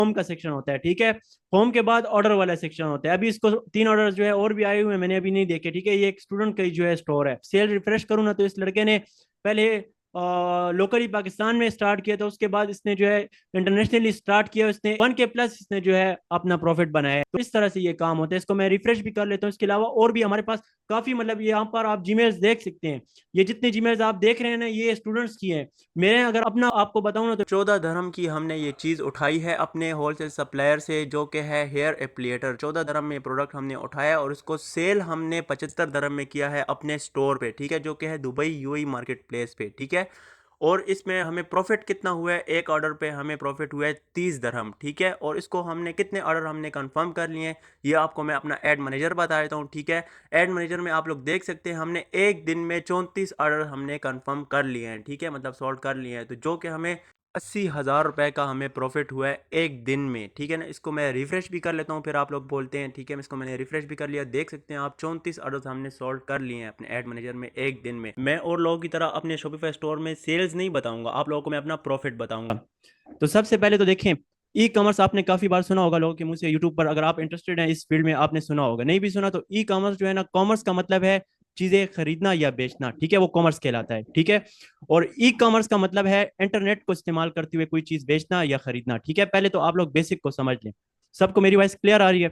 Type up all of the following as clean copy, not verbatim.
Home का section होता है, ठीक है। होम के बाद ऑर्डर वाला सेक्शन होता है। अभी इसको 3 ऑर्डर जो है और भी आए हुए हैं, मैंने अभी नहीं देखे, ठीक है। ये एक स्टूडेंट का ही जो है स्टोर है। सेल रिफ्रेश करूँ ना तो इस लड़के ने पहले लोकली पाकिस्तान में स्टार्ट किया था, उसके बाद इसने जो है इंटरनेशनली स्टार्ट किया, इसने 1K+ इसने जो है अपना प्रॉफिट बनाया है। तो इस तरह से ये काम होता है। इसको मैं रिफ्रेश भी कर लेता हूँ। इसके अलावा और भी हमारे पास काफी, मतलब यहाँ पर आप जीमेल्स देख सकते हैं। ये जितने जीमेल्स आप देख रहे हैं ना, ये स्टूडेंट्स की हैं। मेरे अगर अपना आपको बताऊं ना तो 14 dirham की हमने ये चीज़ उठाई है अपने होलसेल सप्लायर से, जो कि है हेयर एप्लीटर। 14 dirham में प्रोडक्ट हमने उठाया और उसको सेल हमने 75 dirham में किया है अपने स्टोर पे, ठीक है, जो कि है दुबई यूएई मार्केट प्लेस पे, ठीक है। और इसमें हमें प्रॉफिट कितना हुआ है, एक ऑर्डर पे हमें प्रॉफिट हुआ है 30 dirham, ठीक है। और इसको हमने कितने ऑर्डर हमने कंफर्म कर लिए हैं, ये आपको मैं अपना एड मैनेजर बता देता हूँ, ठीक है। एड मैनेजर में आप लोग देख सकते हैं हमने एक दिन में 34 ऑर्डर हमने कंफर्म कर लिए हैं, ठीक है, मतलब सॉल्व कर लिए हैं। तो जो कि हमें 80,000 रुपए का हमें प्रॉफिट हुआ है एक दिन में, ठीक है ना। इसको मैं रिफ्रेश भी कर लेता हूँ, फिर आप लोग बोलते हैं, ठीक है। इसको मैंने रिफ्रेश भी कर लिया, देख सकते हैं आप 34 ऑर्डर हमने सॉल्व कर लिए हैं अपने एड मैनेजर में एक दिन में। मैं और लोगों की तरह अपने शॉपिफाई स्टोर में सेल्स नहीं बताऊंगा, आप लोगों को मैं अपना प्रॉफिट बताऊंगा। तो सबसे पहले तो देखें, ई कॉमर्स आपने काफी बार सुना होगा लोगों के मुंह से, यूट्यूब पर अगर आप इंटरेस्टेड हैं इस फील्ड में आपने सुना होगा, नहीं भी सुना तो ई कॉमर्स जो है ना, कॉमर्स का मतलब है चीजें खरीदना या बेचना, ठीक है, वो कॉमर्स कहलाता है, ठीक है। और ई कॉमर्स का मतलब है इंटरनेट को इस्तेमाल करते हुए कोई चीज बेचना या खरीदना, ठीक है। पहले तो आप लोग बेसिक को समझ लें। सबको मेरी वॉइस क्लियर आ रही है?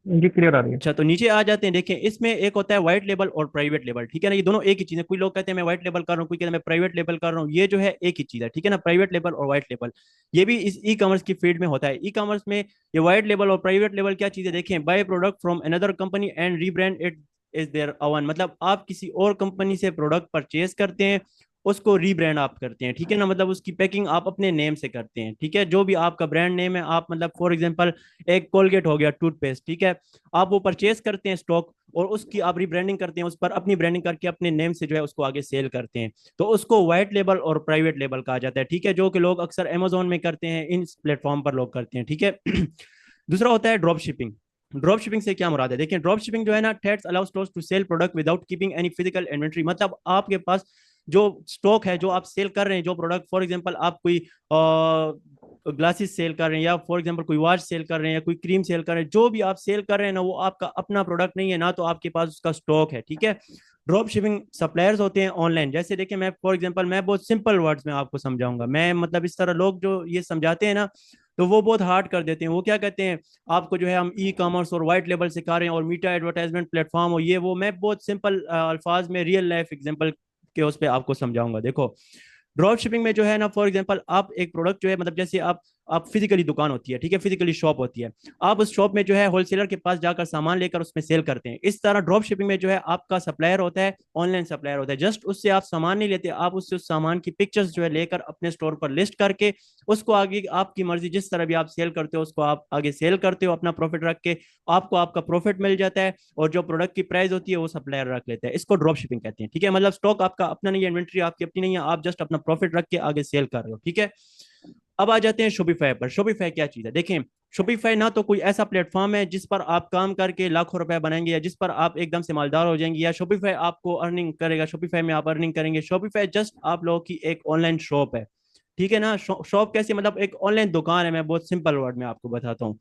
जी क्लियर आ रही है। अच्छा, तो नीचे आ जाते हैं। देखें, इसमें एक होता है व्हाइट लेबल और प्राइवेट लेबल, ठीक है ना। ये दोनों एक ही चीज है। कोई लोग कहते हैं मैं व्हाइट लेबल कर रहा हूँ, कोई कहता है मैं प्राइवेट लेबल कर रहा हूँ। ये जो है एक ही चीज है, ठीक है ना, प्राइवेट लेबल और व्हाइट लेबल। ये भी इस ई कॉमर्स की फील्ड में होता है। ई कॉमर्स में ये व्हाइट लेबल और प्राइवेट लेबल क्या चीज है, देखें, by product from another company and rebrand it is their own. मतलब आप किसी और कंपनी से प्रोडक्ट परचेज करते हैं, उसको रीब्रांड आप करते हैं, ठीक है ना। मतलब उसकी पैकिंग आप अपने नेम से करते हैं, ठीक है। जो भी आपका ब्रांड नेम है, आप मतलब फॉर एग्जांपल एक कोलगेट हो गया टूथपेस्ट, ठीक है, आप वो परचेज करते हैं स्टॉक, और उसकी आप रिब्रांडिंग करते हैं, उस पर अपनी ब्रांडिंग करके अपने नेम से जो है उसको आगे सेल करते हैं। तो उसको व्हाइट लेबल और प्राइवेट लेबल कहा जाता है, ठीक है, जो कि लोग अक्सर अमेजोन में करते हैं, इन प्लेटफॉर्म पर लोग करते हैं, ठीक है। दूसरा होता है ड्रॉप शिपिंग। ड्रॉप शिपिंग से क्या मुराद है, देखिए, ड्रॉप शिपिंग जो है ना, trades allow stores to sell product without keeping any physical inventory. मतलब आपके पास जो स्टॉक है, जो आप सेल कर रहे हैं, जो प्रोडक्ट, फॉर एग्जांपल आप कोई ग्लासेस सेल कर रहे हैं, या फॉर एग्जांपल कोई वॉच सेल कर रहे हैं, या कोई क्रीम सेल कर रहे हैं, जो भी आप सेल कर रहे हैं ना, वो आपका अपना प्रोडक्ट नहीं है ना, तो आपके पास उसका स्टॉक है, ठीक है। ड्रॉप शिपिंग सप्लायर्स होते हैं ऑनलाइन। जैसे देखिए, मैं फॉर एग्जांपल मैं बहुत सिंपल वर्ड्स में आपको समझाऊंगा। मैं मतलब इस तरह लोग जो ये समझाते हैं ना, तो वो बहुत हार्ड कर देते हैं। वो क्या कहते हैं आपको, जो है हम ई कॉमर्स और व्हाइट लेबल सिखा रहे हैं और मीटा एडवर्टाइजमेंट प्लेटफॉर्म और ये वो। मैं बहुत सिंपल अल्फाज में रियल लाइफ एग्जांपल के उस पर आपको समझाऊंगा। देखो, ड्रॉप शिपिंग में जो है ना, फॉर एग्जांपल आप एक प्रोडक्ट जो है, मतलब जैसे आप फिजिकली दुकान होती है, ठीक है, फिजिकली शॉप होती है, आप उस शॉप में जो है होलसेलर के पास जाकर सामान लेकर उसमें सेल करते हैं। इस तरह ड्रॉप शिपिंग में जो है आपका सप्लायर होता है, ऑनलाइन सप्लायर होता है। जस्ट उससे आप सामान नहीं लेते, आप उससे उस सामान की पिक्चर्स जो है लेकर अपने स्टोर पर लिस्ट करके उसको आगे आपकी मर्जी जिस तरह भी आप सेल करते हो उसको आप आगे सेल करते हो, अपना प्रॉफिट रख के आपको आपका प्रॉफिट मिल जाता है, और जो प्रोडक्ट की प्राइस होती है वो सप्लायर रख लेता है। इसको ड्रॉप शिपिंग कहते हैं, ठीक है। मतलब स्टॉक आपका अपना नहीं है, इन्वेंट्री आपकी अपनी नहीं है, आप जस्ट अपना प्रॉफिट रख के आगे सेल कर रहे हो, ठीक है। अब आ जाते हैं शॉपिफाई पर। शॉपिफाई क्या चीज है, देखें, शॉपिफाई ना तो कोई ऐसा प्लेटफॉर्म है जिस पर आप काम करके लाखों रुपए बनाएंगे, या जिस पर आप एकदम से मालदार हो जाएंगे, या शॉपिफाई आपको अर्निंग करेगा, शॉपिफाई में आप अर्निंग करेंगे। शॉपिफाई जस्ट आप लोगों की एक ऑनलाइन शॉप है, ठीक है ना। शॉप कैसे, मतलब एक ऑनलाइन दुकान है। मैं बहुत सिंपल वर्ड में आपको बताता हूँ।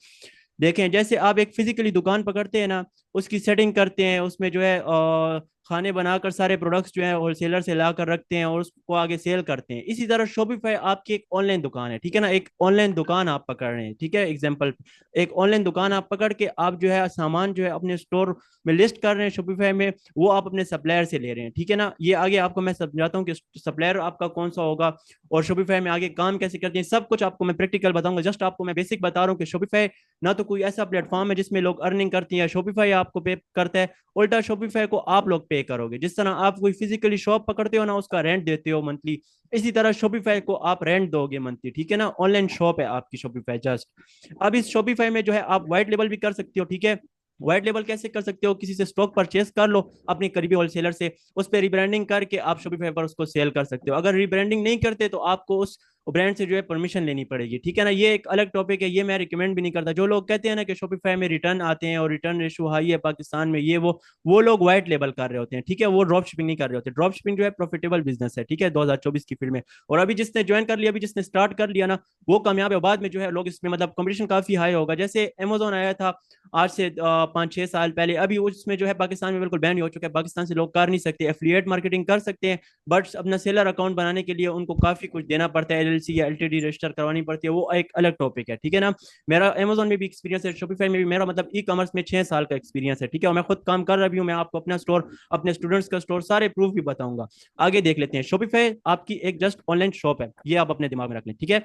देखें, जैसे आप एक फिजिकली दुकान पकड़ते हैं ना, उसकी सेटिंग करते हैं, उसमें जो है खाने बनाकर सारे प्रोडक्ट्स जो है होलसेलर से ला कर रखते हैं और उसको आगे सेल करते हैं। इसी तरह शॉपिफाई आपकी एक ऑनलाइन दुकान है, ठीक है ना। एक ऑनलाइन दुकान आप पकड़ रहे हैं, ठीक है, एग्जाम्पल, एक ऑनलाइन दुकान आप पकड़ के आप जो है सामान जो है अपने स्टोर में लिस्ट कर रहे हैं शॉपिफाई में, वो आप अपने सप्लायर से ले रहे हैं, ठीक है ना। ये आगे आपको मैं समझाता हूँ कि सप्लायर आपका कौन सा होगा और शॉपिफाई में आगे काम कैसे करते हैं, सब कुछ आपको मैं प्रैक्टिकल बताऊंगा। जस्ट आपको मैं बेसिक बता रहा हूँ कि शॉपिफाई ना तो कोई ऐसा प्लेटफॉर्म है जिसमें लोग अर्निंग करती हैं, शॉपिफाई आपको पे करता है, उल्टा शॉपिफाई को आप लोग पे करोगे। जिस तरह आप कोई फिजिकली शॉप पकड़ते हो ना, उसका रेंट देते हो मंथली, इसी तरह शॉपिफाई को आप रेंट दोगे मंथली, ठीक है ना। ऑनलाइन शॉप है आपकी शॉपिफाई जस्ट। अब इस शॉपिफाई में जो है आप व्हाइट लेबल भी कर सकते हो, ठीक है। व्हाइट लेबल कैसे कर सकते हो, किसी से स्टॉक परचेस कर लो अपने करीबी होलसेलर से, उस पर रिब्रांडिंग करके आप शॉपिफाई पर उसको सेल कर सकते हो। अगर रिब्रांडिंग नहीं करते तो आपको उस और ब्रांड से जो है परमिशन लेनी पड़ेगी, ठीक है ना। ये एक अलग टॉपिक है, ये मैं रिकमेंड भी नहीं करता। जो लोग कहते हैं ना कि शॉपिफाई में रिटर्न आते हैं और रिटर्न रेशो हाई है पाकिस्तान में, ये वो लोग व्हाइट लेबल कर रहे होते हैं, ठीक है। वो ड्रॉप शिपिंग नहीं कर रहे होते। ड्रॉप शिपिंग जो है प्रॉफिटेबल बिजनेस है, ठीक है, 2024 की फील्ड में। और अभी जिसने ज्वाइन कर लिया, अभी जिसने स्टार्ट कर लिया ना, वो कामयाब है। बाद में जो है लोग इसमें मतलब कंपटीशन काफी हाई होगा। जैसे अमेजोन आया था आज से 5-6 साल पहले, अभी उसमें जो है पाकिस्तान में बिल्कुल बैन हो चुका है। पाकिस्तान से लोग कर नहीं सकते, एफिलिएट मार्केटिंग कर सकते हैं, बट अपना सेलर अकाउंट बनाने के लिए उनको काफी कुछ देना पड़ता है, एलएलसी या एलटीडी रजिस्टर करवानी पड़ती है, वो एक अलग टॉपिक है, ठीक है ना। मेरा अमेजोन में भी एक्सपीरियंस है, शॉपिफाई में भी मेरा मतलब ई कॉमर्स में 6 साल का एक्सपीरियंस है, ठीक है। और मैं खुद काम कर रहा भी हूँ, मैं आपको अपना स्टोर, अपने स्टूडेंट्स का स्टोर, सारे प्रूफ भी बताऊंगा। आगे देख लेते हैं। शॉपिफाई आपकी एक जस्ट ऑनलाइन शॉप है, ये आप अपने दिमाग में रख लें, ठीक है।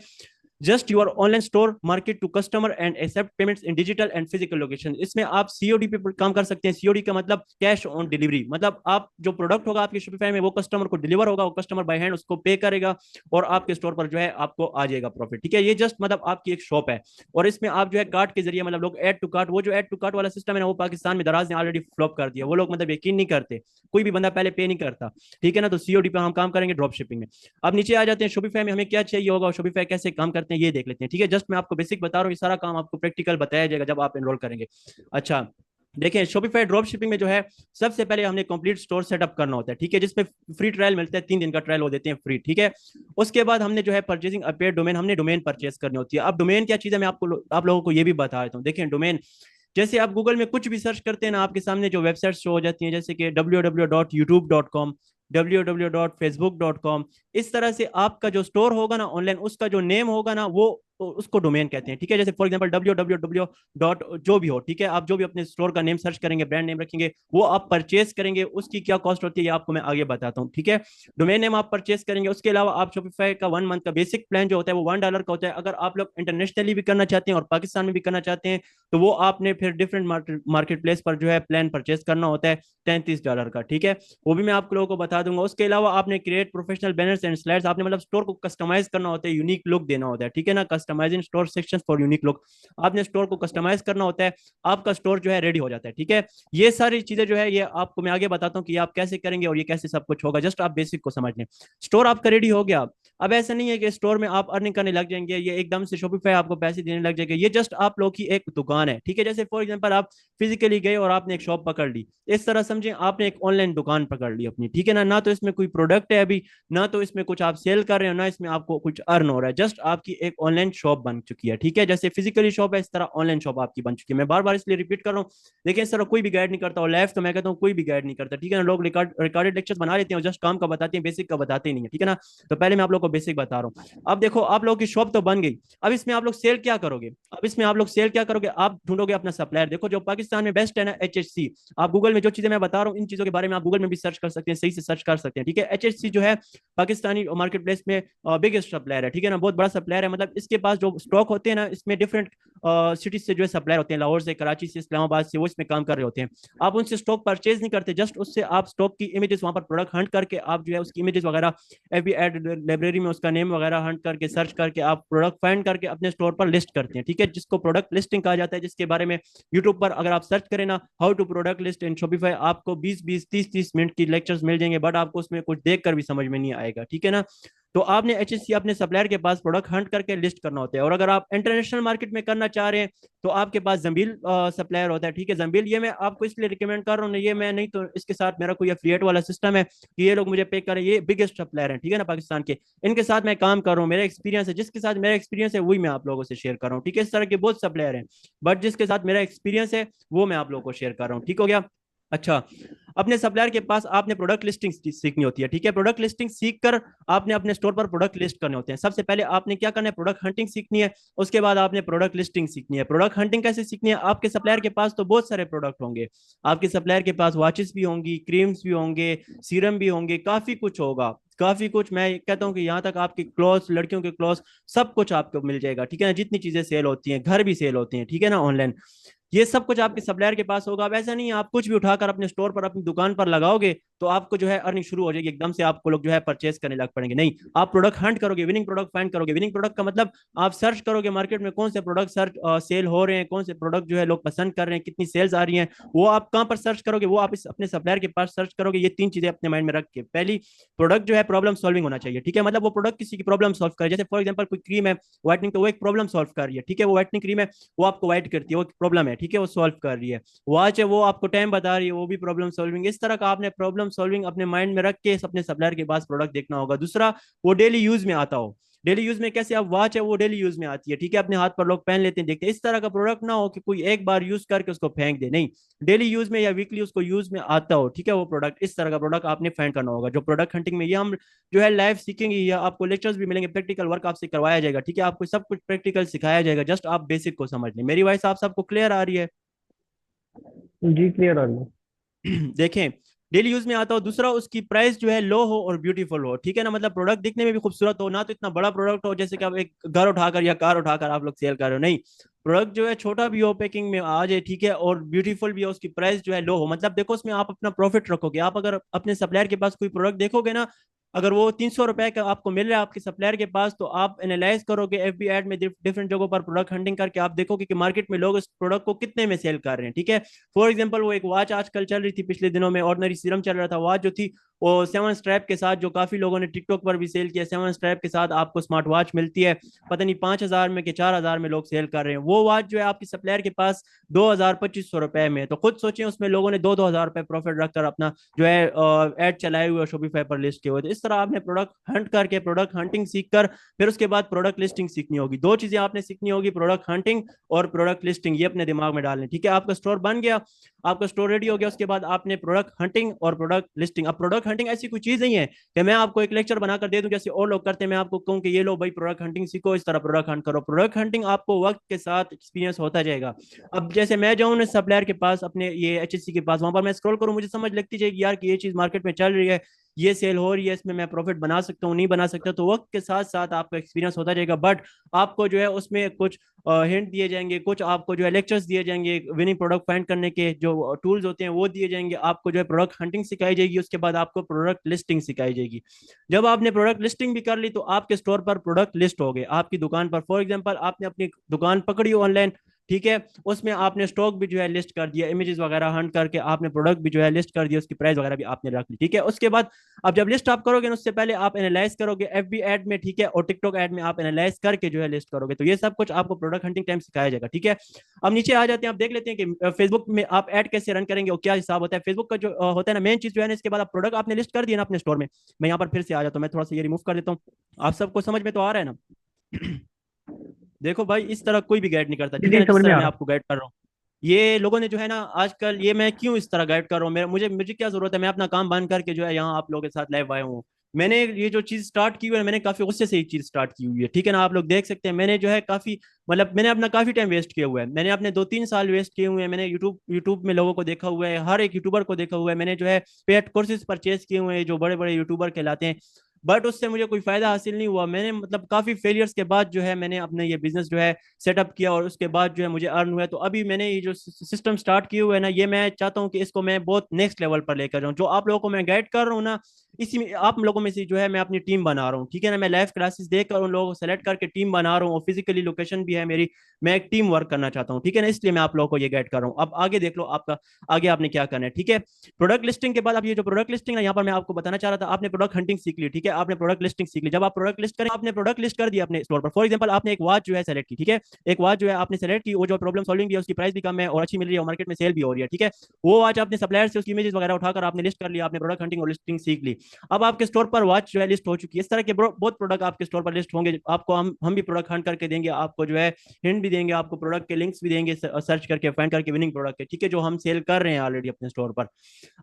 Just your online store market to customer and accept payments in digital and physical location. इसमें आप सीओडी पे काम कर सकते हैं। सीओडी का मतलब कैश ऑन डिलीवरी, मतलब आप जो प्रोडक्ट होगा आपके शॉपिफाई में वो कस्टमर को डिलीवर होगा, वो कस्टमर बाय हैंड उसको पे करेगा और आपके स्टोर पर जो है आपको आ जाएगा प्रॉफिट, ठीक है। ये जस्ट मतलब आपकी एक शॉप है। और इसमें आप जो है कार्ट के जरिए, मतलब लोग ऐड टू कार्ट, वो जो ऐड टू कार्ट वाला सिस्टम है ना, वो पाकिस्तान में दराज ने ऑलरेडी फ्लॉप कर दिया। वो लोग मतलब यकीन नहीं करते, कोई भी बंदा पहले पे नहीं करता, ठीक है ना। तो सीओडी पे हम काम करेंगे, ड्रॉप शिपिंग में। अब नीचे आ जाते हैं, शॉपिफाई में हमें क्या चाहिए होगा और शॉपिफाई कैसे काम करते हैं ये देख लेते हैं, ठीक है। जस्ट मैं आपको बेसिक बता रहा हूँ, ये सारा काम आपको प्रैक्टिकल बताया जाएगा जब आप एनरोल करेंगे। अच्छा, देखें, शॉपिफाई ड्रॉप शिपिंग में जो है सबसे पहले हमने कंप्लीट स्टोर सेटअप करना होता है, ठीक है, जिसमें फ्री ट्रायल मिलता है, 3 दिन का ट्रायल वो देते हैं फ्री, ठीक है। उसके बाद हमने जो है परचेसिंग अपेयर डोमेन, हमने डोमेन परचेस करनी होती है। अब डोमेन क्या चीज़ है, मैं आपको आप लोगों को ये भी बता देता हूँ। देखें, डोमेन जैसे आप गूगल में कुछ भी सर्च करते हैं ना, आपके सामने जो वेबसाइट शो हो जाती हैं, जैसे कि www.youtube.com, www.facebook.com, इस तरह से आपका जो स्टोर होगा ना ऑनलाइन, उसका जो नेम होगा ना, वो उसको डोमेन कहते हैं, ठीक है। जैसे फॉर एग्जांपल www डॉट जो भी हो, ठीक है, आप जो भी अपने स्टोर का नेम सर्च करेंगे, ब्रांड नेम रखेंगे, वो आप परचेस करेंगे, उसकी क्या कॉस्ट होती है ये आपको मैं आगे बताता हूँ, ठीक है। डोमेन नेम आप परचेस करेंगे। उसके अलावा आप शॉपिफाई का 1 मंथ का बेसिक प्लान जो होता है वो $1 का होता है। अगर आप लोग इंटरनेशनली भी करना चाहते हैं और पाकिस्तान में भी करना चाहते हैं, तो वो आपने फिर डिफरेंट मार्केट प्लेस पर जो है प्लान परचेस करना होता है $33 का, ठीक है। वो भी मैं आप लोगों को बता दूंगा। उसके अलावा आपने create professional banners and slides, आपने मतलब स्टोर को कस्टमाइज करना होता है, यूनिक लुक देना होता है, ठीक है ना। Customising store section for unique look, आपने स्टोर को कस्टमाइज करना होता है, आपका स्टोर जो है रेडी हो जाता है, ठीक है। ये सारी चीजें जो है ये आपको मैं आगे बताता हूँ कि आप कैसे करेंगे और ये कैसे सब कुछ होगा, जस्ट आप बेसिक को समझ लें। स्टोर आपका रेडी हो गया। अब ऐसा नहीं है कि स्टोर में आप अर्निंग करने लग जाएंगे, ये एकदम से शॉपिफाई आपको पैसे देने लग जाएंगे, ये जस्ट आप लोग की एक दुकान है, ठीक है। जैसे फॉर एग्जांपल आप फिजिकली गए और आपने एक शॉप पकड़ ली, इस तरह समझें आपने एक ऑनलाइन दुकान पकड़ ली अपनी, ठीक है ना। ना तो इसमें कोई प्रोडक्ट है अभी, ना तो इसमें कुछ आप सेल कर रहे हो, ना इसमें आपको कुछ अर्न हो रहा है, जस्ट आपकी एक ऑनलाइन शॉप बन चुकी है, ठीक है। जैसे फिजिकली शॉप है, इस तरह ऑनलाइन शॉप आपकी बन चुकी है। मैं बार बार इसलिए रिपीट कर रहा हूँ, देखिए इस तरह कोई भी गाइड नहीं करता, और लाइफ तो मैं कहता हूँ कोई भी गाइड नहीं करता, ठीक है ना। लोग रिकॉर्डेड लेक्चर्स बना लेते हैं, जस्ट काम का बताते हैं, बेसिक का बताते नहीं है, ठीक है ना। तो पहले मैं आप लोग को बेसिक बता रहा हूँ। अब देखो, आप लोगों की शॉप तो बन गई, अब इसमें आप लोग सेल क्या करोगे? अब इसमें आप लोग सेल क्या करोगे? आप ढूंढोगे अपना सप्लायर। देखो जो पाकिस्तान में बेस्ट है ना, एचएचसी। आप गूगल में जो चीजें मैं बता रहा हूँ, इन चीजों के बारे में आप गूगल में भी सर्च कर सकते हैं, सही से सर्च कर सकते हैं, ठीक है। एचएचसी जो है पाकिस्तानी मार्केट प्लेस में बिगेस्ट सप्लायर है, ठीक है ना, बहुत बड़ा सप्लायर है। मतलब इसके पास जो स्टॉक होते हैं ना, इसमें डिफरेंट सिटीज से जो है सप्लायर होते हैं, लाहौर से, कराची से, इस्लामाबाद से, वो इसमें काम कर रहे होते हैं। आप उनसे स्टॉक परचेज नहीं करते, जस्ट उससे आप स्टॉक की इमेजेस वहां पर प्रोडक्ट हंट करके, आप जो है उसकी इमेजेस वगैरह एफबी एड लाइब्रेरी में उसका नेम वगैरह हंट करके, सर्च करके, आप प्रोडक्ट फाइंड करके अपने स्टोर पर लिस्ट करते हैं, ठीक है, जिसको प्रोडक्ट लिस्टिंग कहा जाता है। जिसके बारे में यूट्यूब पर अगर आप सर्च करें ना, how to product list in Shopify, आपको 20-20 30-30 मिनट की लेक्चर्स मिल जाएंगे, बट आपको उसमें कुछ देख कर भी समझ में नहीं आएगा, ठीक है ना। तो आपने एचएससी अपने सप्लायर के पास प्रोडक्ट हंट करके लिस्ट करना होता है। और अगर आप इंटरनेशनल मार्केट में करना चाह रहे हैं, तो आपके पास जंबील सप्लायर होता है, ठीक है। जंबील ये मैं आपको इसलिए रिकमेंड कर रहा हूँ, ये मैं नहीं तो इसके साथ मेरा कोई एफिलिएट वाला सिस्टम है कि ये लोग मुझे पे करें, ये बिगेस्ट सप्लायर है, ठीक है ना, पाकिस्तान के। इनके साथ मैं काम कर रहा हूँ, मेरा एक्सपीरियंस है, जिसके साथ मेरा एक्सपीरियंस है वही मैं आप लोगों से शेयर कर रहा हूँ, ठीक है। इस तरह के बहुत सप्लायर हैं, बट जिसके साथ मेरा एक्सपीरियंस है वो मैं आप लोगों को शेयर कर रहा हूँ, ठीक हो गया। अच्छा, अपने सप्लायर के पास आपने प्रोडक्ट लिस्टिंग सीखनी होती है, ठीक है। प्रोडक्ट लिस्टिंग सीख कर आपने अपने स्टोर पर प्रोडक्ट लिस्ट करने होते हैं। सबसे पहले आपने क्या करना है, प्रोडक्ट हंटिंग सीखनी है। उसके बाद आपने प्रोडक्ट लिस्टिंग सीखनी है। प्रोडक्ट हंटिंग कैसे सीखनी है? आपके सप्लायर के पास तो बहुत सारे प्रोडक्ट होंगे, आपके सप्लायर के पास वॉचेस भी होंगी, क्रीम्स भी होंगे, सीरम भी होंगे, काफी कुछ होगा, काफी कुछ। मैं कहता हूँ कि यहाँ तक आपके क्लॉथ, लड़कियों के क्लॉथ, सब कुछ आपको मिल जाएगा, ठीक है ना। जितनी चीजें सेल होती हैं, घर भी सेल होती हैं, ठीक है ना, ऑनलाइन, ये सब कुछ आपके सप्लायर के पास होगा। अब ऐसा नहीं है आप कुछ भी उठाकर अपने स्टोर पर, अपनी दुकान पर लगाओगे तो आपको जो है अर्निंग शुरू हो जाएगी एकदम से, आपको लोग जो है परचेस करने लग पड़ेंगे। नहीं, आप प्रोडक्ट हंट करोगे, विनिंग प्रोडक्ट फाइंड करोगे। विनिंग प्रोडक्ट का मतलब आप सर्च करोगे मार्केट में कौन से प्रोडक्ट सर्च सेल हो रहे हैं, कौन से प्रोडक्ट जो है लोग पसंद कर रहे हैं, कितनी सेल्स आ रही हैं, वो आप कहाँ पर सर्च करोगे, वो आप अपने सप्लायर के पास सर्च करोगे। ये तीन चीजें अपने माइंड में रख के, पहली प्रोडक्ट जो है प्रॉब्लम सॉल्विंग होना चाहिए, ठीक है, मतलब वो प्रोडक्ट किसी की प्रॉब्लम सॉल्व करे। जैसे फॉर एग्जांपल कोई क्रीम है व्हाइटनिंग, तो वो एक प्रॉब्लम सॉल्व कर रही है, ठीक है, वो व्हाइटनिंग क्रीम है, वो आपको व्हाइट करती है, वो प्रॉब्लम है, ठीक है, वो सॉल्व कर रही है। वॉच है, वो आपको टाइम बता रही है, वो भी प्रॉब्लम सॉल्विंग। इस तरह का आपने प्रॉब्लम सॉल्विंग अपने माइंड में रख के अपने सप्लायर के पास प्रोडक्ट देखना होगा। दूसरा, वो डेली यूज में आता हो। डेली यूज में कैसे, आप वॉच है वो डेली यूज में आती है, ठीक है, अपने हाथ पर लोग पहन लेते हैं, देखते हैं। इस तरह का प्रोडक्ट ना हो कि कोई एक बार यूज करके उसको फेंक दे, नहीं, डेली यूज में या वीकली उसको यूज में आता हो, ठीक है, वो प्रोडक्ट। इस तरह का प्रोडक्ट आपने फाइंड करना होगा। जो प्रोडक्ट हंटिंग में ये हम जो है लाइव सीखेंगे, या आपको लेक्चर्स भी मिलेंगे, प्रैक्टिकल वर्क आपसे करवाया जाएगा, ठीक है, आपको सब कुछ प्रैक्टिकल सिखाया जाएगा, जस्ट आप बेसिक को समझ लें। मेरी वॉइस आप सबको क्लियर आ रही है? जी क्लियर आ रही है। देखें, डेली यूज में आता हो। दूसरा, उसकी प्राइस जो है लो हो और ब्यूटीफुल हो, ठीक है ना, मतलब प्रोडक्ट दिखने में भी खूबसूरत हो, ना तो इतना बड़ा प्रोडक्ट हो जैसे कि आप एक घर उठाकर या कार उठाकर आप लोग सेल कर रहे हो, नहीं, प्रोडक्ट जो है छोटा भी हो, पैकिंग में आ जाए, ठीक है, और ब्यूटीफुल भी हो, उसकी प्राइस जो है लो हो। मतलब देखो, उसमें आप अपना प्रॉफिट रखोगे। आप अगर अपने सप्लायर के पास कोई प्रोडक्ट देखोगे ना, अगर वो 300 रुपए का आपको मिल रहा है आपके सप्लायर के पास, तो आप एनालाइज करोगे एफबी एड में डिफरेंट जगहों पर प्रोडक्ट हंटिंग करके, आप देखोगे कि मार्केट में लोग इस प्रोडक्ट को कितने में सेल कर रहे हैं, ठीक है। फॉर एग्जाम्पल, वो एक वॉच आजकल चल रही थी, पिछले दिनों में ऑर्डिनरी सीरम चल रहा था, वॉच जो थी वो 7 स्ट्रैप के साथ, जो काफी लोगों ने टिकटॉक पर भी सेल किया, 7 स्ट्रैप के साथ आपको स्मार्ट वॉच मिलती है, पता नहीं 5,000 में कि 4,000 में लोग सेल कर रहे हैं। वो वॉच जो है आपकी सप्लायर के पास 2,000 2500 रुपए में। तो खुद सोचिए, उसमें लोगों ने 2-2 हज़ार रुपए प्रॉफिट रखकर अपना जो है एड चलाए हुए शॉपिफाई पर लिस्ट किए हुए। तो इस तरह आपने प्रोडक्ट हंट करके, प्रोडक्ट हंटिंग सीख कर, फिर उसके बाद प्रोडक्ट लिस्टिंग सीखनी होगी। दो चीजें आपने सीखनी होगी, प्रोडक्ट हंटिंग और प्रोडक्ट लिस्टिंग, ये अपने दिमाग में डालने, ठीक है। आपका स्टोर बन गया, आपका स्टोर रेडी हो गया, उसके बाद आपने प्रोडक्ट हंटिंग और प्रोडक्ट लिस्टिंग। अब प्रोडक्ट हंटिंग ऐसी कोई चीज नहीं है कि मैं आपको एक लेक्चर बनाकर दे दूं जैसे और लोग करते हैं, मैं आपको कहूं कि ये लो भाई प्रोडक्ट हंटिंग सीखो, इस तरह प्रोडक्ट हंट करो। प्रोडक्ट हंटिंग आपको वक्त के साथ एक्सपीरियंस होता जाएगा। अब जैसे मैं जाऊँ सप्लायर के पास, अपने ये एचएससी के पास, वहां पर मैं स्क्रॉल करूँ, मुझे समझ लगती जाएगी यार कि ये चीज मार्केट में चल रही है, ये सेल हो रही है, इसमें मैं प्रॉफिट बना सकता हूँ, नहीं बना सकता, तो वक्त के साथ साथ आपका एक्सपीरियंस होता जाएगा। बट आपको जो है उसमें कुछ हिंट दिए जाएंगे, कुछ आपको जो है लेक्चर्स दिए जाएंगे, विनिंग प्रोडक्ट फाइंड करने के जो टूल्स होते हैं वो दिए जाएंगे, आपको जो है प्रोडक्ट हंटिंग सिखाई जाएगी, उसके बाद आपको प्रोडक्ट लिस्टिंग सिखाई जाएगी। जब आपने प्रोडक्ट लिस्टिंग भी कर ली, तो आपके स्टोर पर प्रोडक्ट लिस्ट हो गए आपकी दुकान पर। फॉर एग्जांपल, आपने अपनी दुकान पकड़ी ऑनलाइन, ठीक है, उसमें आपने स्टॉक भी जो है लिस्ट कर दिया, इमेजेस वगैरह हंट करके आपने प्रोडक्ट भी जो है लिस्ट कर दिया, उसकी प्राइस वगैरह भी आपने रख ली, ठीक है। उसके बाद अब जब लिस्ट आप करोगे ना, उससे पहले आप एनालाइज करोगे एफबी एड में, ठीक है, और टिकटॉक एड में आप एनालाइज करके जो है लिस्ट करोगे। तो ये सब कुछ आपको प्रोडक्ट हंटिंग टाइम सिखाया जाएगा, ठीक है। अब नीचे आ जाते हैं, आप देख लेते हैं कि फेसबुक में आप एड कैसे रन करेंगे और क्या हिसाब होता है फेसबुक का। जो होता है ना मेन चीज जो है ना, इसके बाद आप प्रोडक्ट आपने लिस्ट कर दिया ना अपने स्टोर में। मैं यहाँ पर फिर से आ जाता हूँ, मैं थोड़ा सा ये रिमूव कर देता हूँ। आप सबको समझ में तो आ रहा है ना? देखो भाई, इस तरह कोई भी गाइड नहीं करता, जी ठीक है जी ना, समझ जिस में तरह आ मैं रहा आपको गाइड कर रहा हूँ। ये लोगों ने जो है ना आजकल, ये मैं क्यों इस तरह गाइड कर रहा हूँ, मेरा मुझे मुझे क्या जरूरत है, मैं अपना काम बंद करके जो है यहाँ आप लोगों के साथ लाइव आया हूँ। मैंने ये जो चीज स्टार्ट की हुई है, मैंने काफी गुस्से से ये चीज स्टार्ट की हुई है, ठीक है ना, आप लोग देख सकते हैं। मैंने जो है काफी, मतलब मैंने अपना काफी टाइम वेस्ट किया हुआ है, मैंने अपने 2-3 साल वेस्ट किए हुए हैं। मैंने यूट्यूब यूट्यूब में लोगों को देखा हुआ है, हर एक यूट्यूबर को देखा हुआ है, मैंने जो है पेड कोर्सेज परचेज किए हुए हैं जो बड़े बड़े यूट्यूबर कहलाते हैं। बट उससे मुझे कोई फायदा हासिल नहीं हुआ। मैंने मतलब काफी फेलियर्स के बाद जो है मैंने अपने ये बिजनेस जो है सेटअप किया, और उसके बाद जो है मुझे अर्न हुआ है। तो अभी मैंने ये जो सिस्टम स्टार्ट किए हुए है ना, ये मैं चाहता हूँ कि इसको मैं बहुत नेक्स्ट लेवल पर लेकर जाऊँ। जो आप लोगों को मैं गाइड कर रहा हूँ ना, इसी में आप लोगों में से जो है मैं अपनी टीम बना रहा हूँ, ठीक है ना। मैं लाइव क्लासेस देकर उन लोगों को सेलेक्ट करके टीम बना रहा हूँ, और फिजिकली लोकेशन भी है मेरी। मैं एक टीम वर्क करना चाहता हूँ, ठीक है ना, इसलिए मैं आप लोगों को ये गाइड कर रहा हूँ। अब आगे देख लो, आपका आगे आपने क्या करना है, ठीक है। प्रोडक्ट लिस्टिंग के बाद, अब ये जो प्रोडक्ट लिस्टिंग है यहाँ पर मैं आपको बताना चाह रहा था, आपने प्रोडक्ट हंटिंग सीख ली, ठीक है, आपने प्रोडक्ट लिस्टिंग सीख ली। जब आप प्रोडक्ट लिस्ट करें, आपने प्रोडक्ट लिस्ट कर दिया अपने स्टोर पर। फॉर एग्जाम्पल, आपने एक वॉच जो है सेलेक्ट की, ठीक है, एक वॉच जो है आपने सेलेक्ट की, वो जो प्रॉब्लम सॉल्विंग भी है, उसकी प्राइस भी कम है और अच्छी मिल रही है और मार्केट में सेल भी हो रही है, ठीक है। वो वॉच आपने सप्लायर से उसकी इमेजेस वगैरह उठाकर आपने लिस्ट कर लिया, आपने प्रोडक्ट हंटिंग और लिस्टिंग सीख ली। अब आपके स्टोर पर वॉच जो है लिस्ट हो चुकी है। इस तरह के बहुत प्रोडक्ट आपके स्टोर पर लिस्ट होंगे, आपको हम भी प्रोडक्ट हंट करके देंगे, आपको जो है हिंट भी देंगे, आपको प्रोडक्ट के लिंक्स भी देंगे, सर्च करके फाइंड करके विनिंग प्रोडक्ट के, ठीक है, जो हम सेल कर रहे हैं ऑलरेडी अपने स्टोर पर।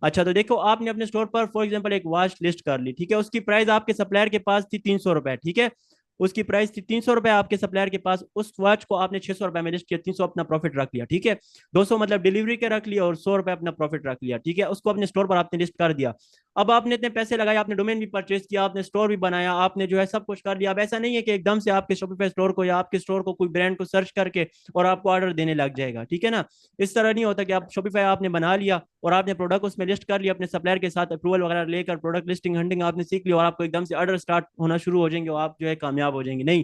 अच्छा, तो देखो, आपने अपने स्टोर पर फॉर एग्जांपल एक वॉच लिस्ट कर ली, ठीक है, उसकी प्राइस आपके सप्लायर के पास थी 300 रुपए, ठीक है, उसकी प्राइस थी 300 रुपए आपके सप्लायर के पास। उस वॉच को आपने 600 रुपए में लिस्ट किया, 300 अपना प्रॉफिट रख लिया, ठीक है, 200 मतलब डिलीवरी के रख लिया और 100 रुपए अपना प्रॉफिट रख लिया, ठीक है, उसको अपने स्टोर पर आपने लिस्ट कर दिया। अब आपने इतने पैसे लगाए, आपने डोमेन भी परचेज किया, आपने स्टोर भी बनाया, आपने जो है सब कुछ कर लिया। अब ऐसा नहीं है कि एकदम से आपके शॉपिफाई स्टोर को या आपके स्टोर को कोई ब्रांड को सर्च करके और आपको ऑर्डर देने लग जाएगा, ठीक है ना। इस तरह नहीं होता कि आप शॉपिफाई आपने बना लिया और आपने प्रोडक्ट उसमें लिस्ट कर लिया, अपने सप्लायर के साथ अप्रूवल वगैरह लेकर प्रोडक्ट लिस्टिंग हंटिंग आपने सीख लिया और आपको एकदम से ऑर्डर स्टार्ट होना शुरू हो जाएंगे और आप जो है कामयाब हो जाएंगे। नहीं,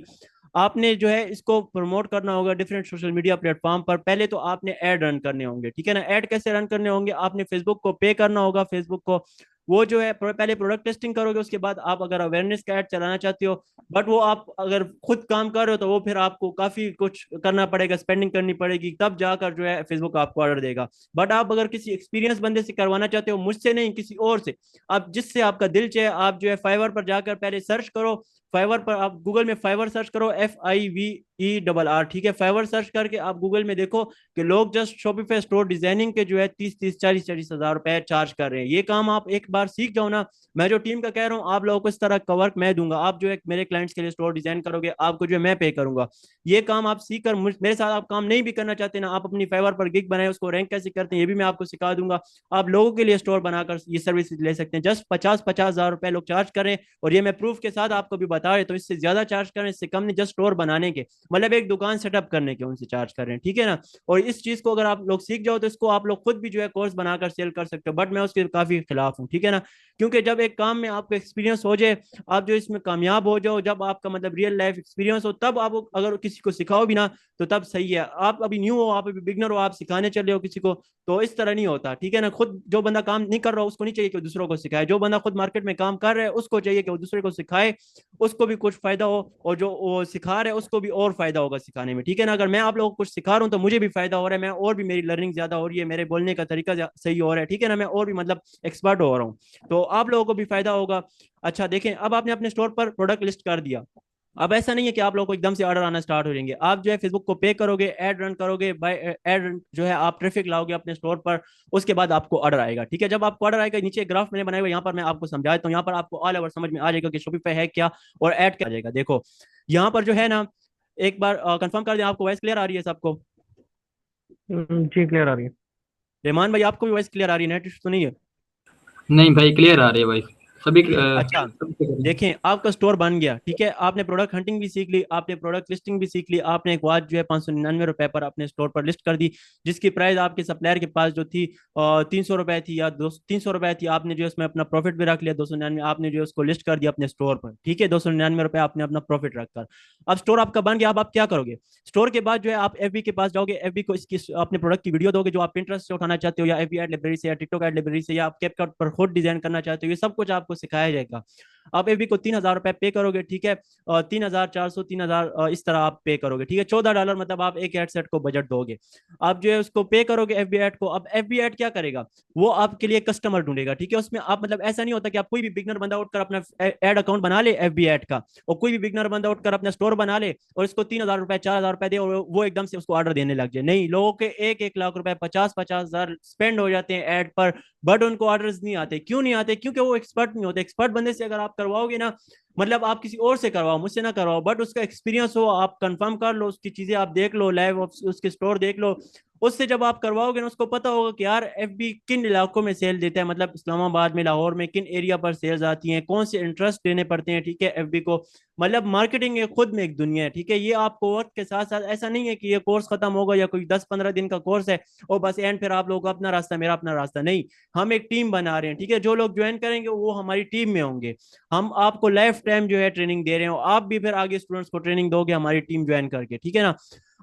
आपने जो है इसको प्रमोट करना होगा डिफरेंट सोशल मीडिया प्लेटफॉर्म पर। पहले तो आपने ऐड रन करने होंगे, ठीक है ना। ऐड कैसे रन करने होंगे, आपने फेसबुक को पे करना होगा, फेसबुक को वो जो है पहले प्रोडक्ट टेस्टिंग करोगे, उसके बाद आप अगर अवेयरनेस का ऐड चलाना चाहते हो, बट वो आप अगर खुद काम कर रहे हो तो वो फिर आपको काफी कुछ करना पड़ेगा, स्पेंडिंग करनी पड़ेगी, तब जाकर जो है फेसबुक आपको ऑर्डर देगा। बट आप अगर किसी एक्सपीरियंस बंदे से करवाना चाहते हो, मुझसे नहीं किसी और से, आप जिससे आपका दिल चाहे, आप जो है फाइवर पर जाकर पहले सर्च करो। फाइवर पर आप गूगल में फाइवर सर्च करो, FIVERR, ठीक है। फाइवर सर्च करके आप गूगल में देखो कि लोग जस्ट शॉपिफाई स्टोर डिजाइनिंग के जो है 30-40 हजार रुपए चार्ज कर रहे हैं। ये काम आप एक बार सीख जाओ ना, मैं जो टीम का कह रहा हूँ, आप लोगों को इस तरह का वर्क मैं दूंगा, आप जो है मेरे क्लाइंट्स के लिए स्टोर डिजाइन करोगे, आपको जो है मैं पे करूंगा। ये काम आप सीख कर मेरे साथ आप काम नहीं भी करना चाहते ना, आप अपनी फाइवर पर गिग बनाए, उसको रैंक कैसे करते हैं ये भी मैं आपको सिखा दूंगा। आप लोगों के लिए स्टोर बनाकर ये सर्विस ले सकते हैं। जस्ट 50-50 हजार रुपए लोग चार्ज करें, और ये मैं प्रूफ के साथ आपको भी बता रहे, तो इससे ज्यादा चार्ज करें, इससे कम नहीं, जस्ट स्टोर बनाने के, मतलब एक दुकान सेटअप करने के उनसे चार्ज कर रहे हैं, ठीक है ना। और इस चीज को अगर आप लोग सीख जाओ तो इसको आप लोग खुद भी जो है कोर्स बनाकर सेल कर सकते हो, बट मैं उसके काफी खिलाफ हूँ, ठीक है ना। क्योंकि जब एक काम में आपको एक्सपीरियंस हो जाए, आप जो इसमें कामयाब हो जाओ, जब आपका मतलब रियल लाइफ एक्सपीरियंस हो, तब आप अगर किसी को सिखाओ भी ना तो तब सही है। आप अभी न्यू हो, आप अभी बिगनर हो, आप सिखाने चले हो किसी को, तो इस तरह नहीं होता, ठीक है ना। खुद जो बंदा काम नहीं कर रहा उसको नहीं चाहिए कि दूसरों को सिखाए, जो बंदा खुद मार्केट में काम कर रहा है उसको चाहिए कि वो दूसरे को सिखाए, उसको भी कुछ फायदा हो, और जो वो सिखा रहे हैं उसको भी और फायदा होगा सिखाने में, ठीक है ना। अगर मैं आप लोगों को कुछ सिखा रहा हूँ तो मुझे भी फायदा हो रहा है, मैं और भी मेरी लर्निंग ज्यादा हो रही है, मेरे बोलने का तरीका सही हो रहा है, ठीक है ना, मैं और भी मतलब एक्सपर्ट हो रहा हूँ, तो आप लोगों को भी फायदा होगा। अच्छा देखें, अब आपने अपने स्टोर पर प्रोडक्ट लिस्ट कर दिया। अब ऐसा नहीं है कि आप लोगों को एकदम से ऑर्डर आना स्टार्ट हो जाएंगे। आप जो है फेसबुक को पे करोगे, ऐड रन करोगे, बाय ऐड जो है आप ट्रैफिक लाओगे अपने स्टोर पर, उसके बाद आपको ऑर्डर आएगा, ठीक है। जब आपको ऑर्डर आएगा, नीचे ग्राफ मैंने बनाया हुआ, यहाँ पर मैं आपको समझा देता हूँ, यहाँ पर आपको ऑल ओवर समझ में आ जाएगा कि शॉपिफाई है क्या और ऐड क्या आ जाएगा। देखो यहाँ पर जो है ना, एक बार कंफर्म कर दें, आपको वॉइस क्लियर आ रही है सबको? जी क्लियर आ रही है। रहमान भाई आपको भी वॉइस क्लियर आ रही है, नेट इशू तो नहीं है? नहीं भाई, क्लियर आ रही है भाई। सभी अच्छा सभी से करें। देखें, आपका स्टोर बन गया, ठीक है। आपने प्रोडक्ट हंटिंग भी सीख ली, आपने प्रोडक्ट लिस्टिंग भी सीख ली, आपने एक वॉच जो है 599 रुपए पर अपने स्टोर पर लिस्ट कर दी, जिसकी प्राइस आपके सप्लायर के पास जो थी 300 रुपए थी या 200 300 रुपए थी। आपने जो इसमें अपना प्रॉफिट भी रख लिया 299, आपने जो उसको लिस्ट कर दिया अपने स्टोर पर, ठीक है। 299 रुपए आपने अपना प्रॉफिट रखकर, अब स्टोर आपका बन गया। अब आप क्या करोगे, स्टोर के बाद जो है आप FB के पास जाओगे, FB को इसकी अपने प्रोडक्ट की वीडियो दोगे जो आप Pinterest से उठाना चाहते हो, या FB एड लाइब्रेरी से, या टिकटॉक एड लाइब्रेरी से, या आप कैपकट पर खुद डिजाइन करना चाहते हो, ये सब कुछ आपको सिखाया जाएगा। आप FB को 3,000 रुपए पे करोगे, ठीक है। 3,400 3,000 इस तरह आप पे करोगे, ठीक है। $14 मतलब आप एक एड सेट को बजट दोगे। आप जो है उसको पे करोगे FB एड को। अब FB एड क्या करेगा, वो आपके लिए कस्टमर ढूंढेगा, ठीक है। उसमें आप मतलब ऐसा नहीं होता कि आप कोई भी बिगनर बंदा उठकर अपना एड अकाउंट बना ले FB एड का, और कोई भी बिगनर बंदा उठकर अपना स्टोर बना ले और इसको 3,000 रुपए 4,000 रुपए दे और वो एकदम से उसको ऑर्डर देने लग जाए। नहीं, लोगों के 1-1 लाख रुपए 50-50 हजार स्पेंड हो जाते हैं ऐड पर, बट उनको ऑर्डर्स नहीं आते। क्यों नहीं आते, क्योंकि वो एक्सपर्ट नहीं होते। एक्सपर्ट बंदे से अगर आप करवाओगे ना, मतलब आप किसी और से करवाओ, मुझसे ना करवाओ, बट उसका एक्सपीरियंस हो, आप कंफर्म कर लो, उसकी चीजें आप देख लो, लाइव उसके स्टोर देख लो, उससे जब आप करवाओगे ना, उसको पता होगा कि यार FB किन इलाकों में सेल देता है, मतलब इस्लामाबाद में, लाहौर में किन एरिया पर सेल्स आती हैं, कौन से इंटरेस्ट देने पड़ते हैं, ठीक है, FB को। मतलब मार्केटिंग ये खुद में एक दुनिया है, ठीक है। ये आपको वक्त के साथ साथ, ऐसा नहीं है कि ये कोर्स खत्म होगा या कोई 10-15 दिन का कोर्स है और बस एंड फिर आप लोग अपना रास्ता मेरा अपना रास्ता, नहीं। हम एक टीम बना रहे हैं, ठीक है। जो लोग ज्वाइन करेंगे वो हमारी टीम में होंगे। हम आपको लाइफ टाइम जो है ट्रेनिंग दे रहे हो, आप भी फिर आगे स्टूडेंट्स को ट्रेनिंग दोगे हमारी टीम ज्वाइन करके, ठीक है ना।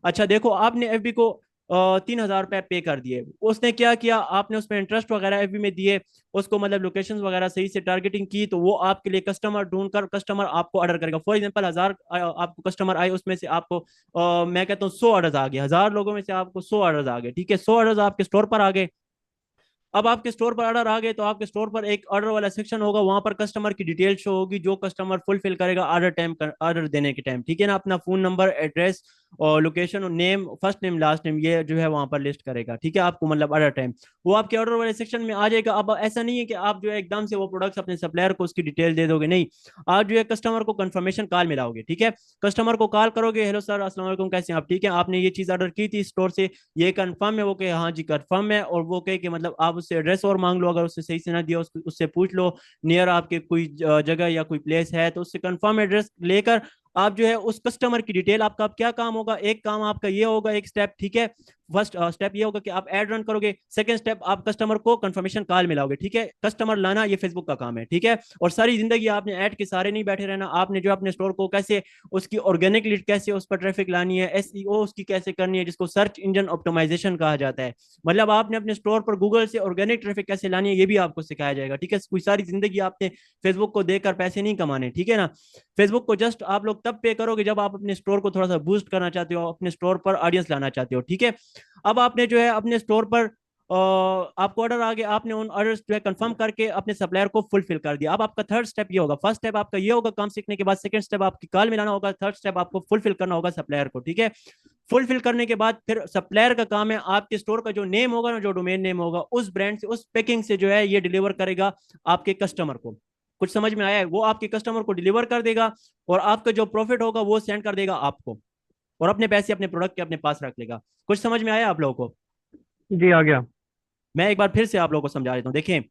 अच्छा देखो, आपने FB को 3,000 रुपए पे कर दिए, उसने क्या किया, आपने उसमें इंटरेस्ट वगैरह FB में दिए, उसको मतलब लोकेशन वगैरह सही से टारगेटिंग की, तो वो आपके लिए कस्टमर ढूंढ कर कस्टमर आपको ऑर्डर करेगा। फॉर एग्जांपल 1,000 आपको कस्टमर आए, उसमें से आपको मैं कहता हूँ 100 ऑर्डर्स आ गए, 1,000 लोगों में से आपको 100 ऑर्डर्स आ गए, ठीक है। 100 ऑर्डर्स आपके स्टोर पर आ गए। अब आपके स्टोर पर ऑर्डर आ गए तो आपके स्टोर पर एक ऑर्डर वाला सेक्शन होगा, वहां पर कस्टमर की डिटेल शो होगी, जो कस्टमर फुलफिल करेगा ऑर्डर टाइम, ऑर्डर देने के टाइम, ठीक है ना। अपना फोन नंबर, एड्रेस और लोकेशन और name, first name last name, ये जो है वहां पर लिस्ट करेगा, ठीक है आपको, मतलब ऑर्डर टाइम वो आपके ऑर्डर वाले सेक्शन में आ जाएगा। अब ऐसा नहीं है कि आप जो है एकदम से वो प्रोडक्ट्स अपने सप्लायर को उसकी डिटेल दे दोगे, नहीं, आप जो है कस्टमर को कंफर्मेशन कॉल मिलाओगे, ठीक है, कस्टमर को कॉल करोगे, हेलो सर अस्सलाम वालेकुम कैसे हैं आप, ठीक है, आपने ये चीज ऑर्डर की थी स्टोर से, ये कंफर्म है, वो कहे हाँ जी कंफर्म है, और वो कहे कि मतलब आप उससे एड्रेस और मांग लो, अगर उससे सही से ना दिया उससे पूछ लो, नियर आपके कोई जगह या कोई प्लेस है तो उससे कंफर्म एड्रेस लेकर आप जो है उस कस्टमर की डिटेल, आपका अब क्या काम होगा, एक काम आपका ये होगा, एक स्टेप, ठीक है, फर्स्ट स्टेप ये होगा कि आप एड रन करोगे, सेकंड स्टेप आप कस्टमर को कंफर्मेशन कॉल मिलाओगे, ठीक है, कस्टमर लाना ये फेसबुक का काम है, ठीक है, और सारी जिंदगी आपने ऐड के सारे नहीं बैठे रहना, आपने जो अपने स्टोर को कैसे उसकी ऑर्गेनिक लीड कैसे उस पर ट्रैफिक लानी है, एसईओ उसकी कैसे करनी है, जिसको सर्च इंजन ऑप्टिमाइजेशन कहा जाता है, मतलब आपने अपने स्टोर पर गूगल से ऑर्गेनिक ट्रैफिक कैसे लानी है ये भी आपको सिखाया जाएगा, ठीक है, कोई सारी जिंदगी आपने फेसबुक को देकर पैसे नहीं कमाने, ठीक है ना, फेसबुक को जस्ट आप लोग तब पे करोगे जब आप अपने स्टोर को थोड़ा सा बूस्ट करना चाहते हो, अपने स्टोर पर ऑडियंस लाना चाहते हो, ठीक है। अब आपने जो है अपने स्टोर पर आपको ऑर्डर आ गया, आपने उन ऑर्डर्स जो है कंफर्म करके अपने सप्लायर को फुलफिल कर दिया। अब आपका थर्ड स्टेप ये होगा, फर्स्ट स्टेप आपका ये होगा काम सीखने के बाद, सेकंड स्टेप आपकी कॉल मिलाना होगा, थर्ड स्टेप आपको फुलफिल करना होगा सप्लायर को, ठीक है, फुलफिल करने के बाद फिर सप्लायर का काम है आपके स्टोर का जो नेम होगा ना, जो डोमेन नेम होगा, उस ब्रांड से उस पैकिंग से जो है ये डिलीवर करेगा आपके कस्टमर को। कुछ समझ में आया है, वो आपके कस्टमर को डिलीवर कर देगा और आपका जो प्रॉफिट होगा वो सेंड कर देगा आपको, और अपने पैसे अपने प्रोडक्ट के अपने पास रख लेगा। कुछ समझ में आया आप लोगों को? जी आ गया। मैं एक बार फिर से आप लोगों को समझा देता हूँ, देखें,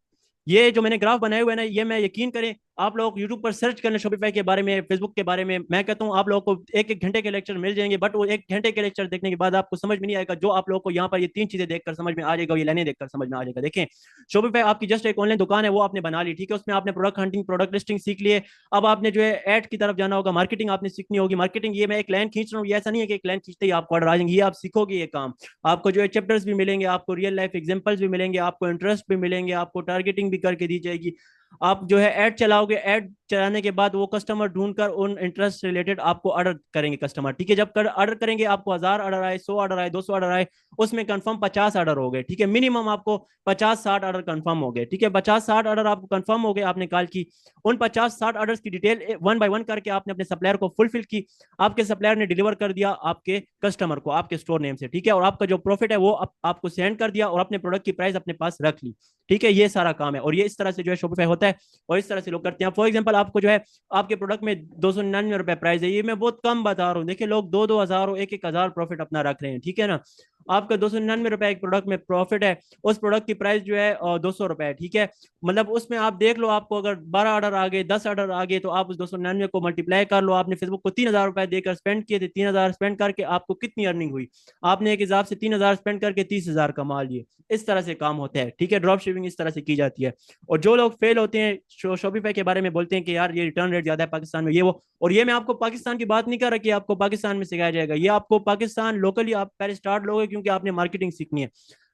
ये जो मैंने ग्राफ बनाए हुए हैं ना, ये मैं यकीन करें आप लोग यूट्यूब पर सर्च करने शॉपिफाई के बारे में, फेसबुक के बारे में, मैं कहता हूँ आप लोगों को एक एक घंटे के लेक्चर मिल जाएंगे, बट वो एक घंटे के लेक्चर देखने के बाद आपको समझ में नहीं आएगा जो आप लोगों को यहाँ पर ये तीन चीजें देखकर समझ में आ जाएगा, ये लाइनें देखकर समझ में आ जाएगा। देखें, शॉपिफाई आपकी जस्ट एक ऑनलाइन दुकान है, वो आपने बना ली, ठीक है, उसमें आपने प्रोडक्ट हंटिंग प्रोडक्ट लिस्टिंग सीख लिए। अब आपने जो है एड की तरफ जाना होगा, मार्केटिंग आपने सीखनी होगी, मार्केटिंग ये मैं एक लाइन खींच रहा हूँ, ये ऐसा नहीं है कि एक लाइन खींचते ही आपको ऑर्डर आ जाएंगे, ये आप सीखोगे ये काम, आपको जो है चैप्टर्स भी मिलेंगे, आपको रियल लाइफ एग्जांपल्स भी मिलेंगे, आपको इंटरेस्ट भी मिलेंगे, आपको टारगेटिंग भी करके दी जाएगी, आप जो है ऐड चलाओगे, ऐड चलाने के बाद वो कस्टमर ढूंढकर उन इंटरेस्ट रिलेटेड आपको ऑर्डर करेंगे कस्टमर, ठीक है, जब कर ऑर्डर करेंगे आपको 1000 ऑर्डर आए, 100 ऑर्डर आए, 200 ऑर्डर आए, उसमें कंफर्म 50 ऑर्डर हो गए, ठीक है, मिनिमम आपको 50-60 ऑर्डर कंफर्म हो गए, ठीक है, 50-60 ऑर्डर आपको कंफर्म हो गए, आपने कॉल की, उन 50-60 ऑर्डर की डिटेल वन बाय वन करके आपने अपने सप्लायर को फुलफिल की, आपके सप्लायर ने डिलीवर कर दिया आपके कस्टमर को आपके स्टोर नेम से, ठीक है, और आपका जो प्रॉफिट है वो आपको सेंड कर दिया और अपने प्रोडक्ट की प्राइस अपने पास रख ली, ठीक है, ये सारा काम है, और ये इस तरह से जो है शॉपिफाई होता है और इस तरह से लोग करते हैं। फॉर एग्जांपल आपको जो है आपके प्रोडक्ट में 299 रुपए प्राइस है, ये मैं बहुत कम बता रहा हूँ, देखिए लोग 2-2 हजार और 1-1 हजार प्रॉफिट अपना रख रहे हैं, ठीक है ना, आपका 299 रुपए एक प्रोडक्ट में प्रॉफिट है, उस प्रोडक्ट की प्राइस जो है 200 रुपए है, ठीक है, मतलब उसमें आप देख लो, आपको अगर 12 ऑर्डर आ गए, 10 ऑर्डर आ गए, तो आप उस 299 को मल्टीप्लाई कर लो, आपने फेसबुक को 3000 रुपए देकर स्पेंड किए थे, 3000 स्पेंड करके आपको कितनी अर्निंग हुई, आपने एक हिसाब से 3000 स्पेंड करके 30 हजार कमा लिए, इस तरह से काम होता है, ठीक है, ड्रॉप शिपिंग इस तरह से की जाती है। और जो लोग फेल होते हैं शॉपिफाई के बारे में बोलते हैं कि यार ये रिटर्न रेट ज्यादा है पाकिस्तान में, ये वो, और ये मैं आपको पाकिस्तान की बात नहीं कर रहा कि आपको पाकिस्तान में सिखाया जाएगा, ये आपको पाकिस्तान लोकली आप पहले स्टार्ट लोगे, क्योंकि आपने मार्केटिंग सीखनी है,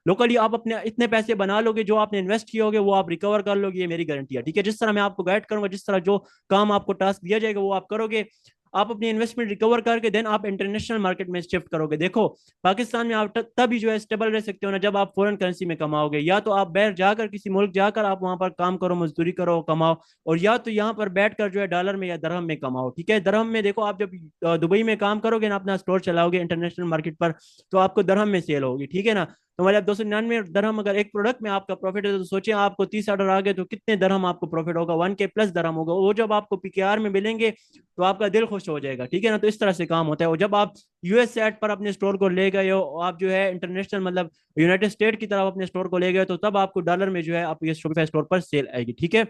लोकली आप अपने इतने पैसे बना लोगे, जो आपने इन्वेस्ट किए होगे वो आप रिकवर कर लोगे, ये मेरी गारंटी है, ठीक है, जिस तरह मैं आपको गाइड करूंगा, जिस तरह जो काम आपको टास्क दिया जाएगा वो आप करोगे, आप अपनी इन्वेस्टमेंट रिकवर करके देन आप इंटरनेशनल मार्केट में शिफ्ट करोगे। देखो, पाकिस्तान में आप तभी जो है स्टेबल रह सकते हो ना जब आप फॉरेन करेंसी में कमाओगे, या तो आप बाहर जाकर किसी मुल्क जाकर आप वहां पर काम करो, मजदूरी करो, कमाओ, और या तो यहाँ पर बैठकर जो है डॉलर में या दरहम में कमाओ, ठीक है, दरहम में देखो, आप जब दुबई में काम करोगे ना, अपना स्टोर चलाओगे इंटरनेशनल मार्केट पर, तो आपको दरहम में सेल होगी, ठीक है ना, तो मतलब 299 दरहम अगर एक प्रोडक्ट में आपका प्रॉफिट है, तो सोचें आपको 30 ऑर्डर आ गए तो कितने दरहम आपको प्रॉफिट होगा, 1K प्लस दरहम होगा, वो जब आपको पीकेआर में मिलेंगे तो आपका दिल खुश हो जाएगा, ठीक है ना, तो इस तरह से काम होता है। और जब आप यूएस सेट पर अपने स्टोर को ले गए हो, आप जो है इंटरनेशनल मतलब यूनाइटेड स्टेट की तरफ अपने स्टोर को ले गए, तो तब आपको डॉलर में जो है आप ये शॉपिफाई स्टोर पर सेल आएगी, ठीक है,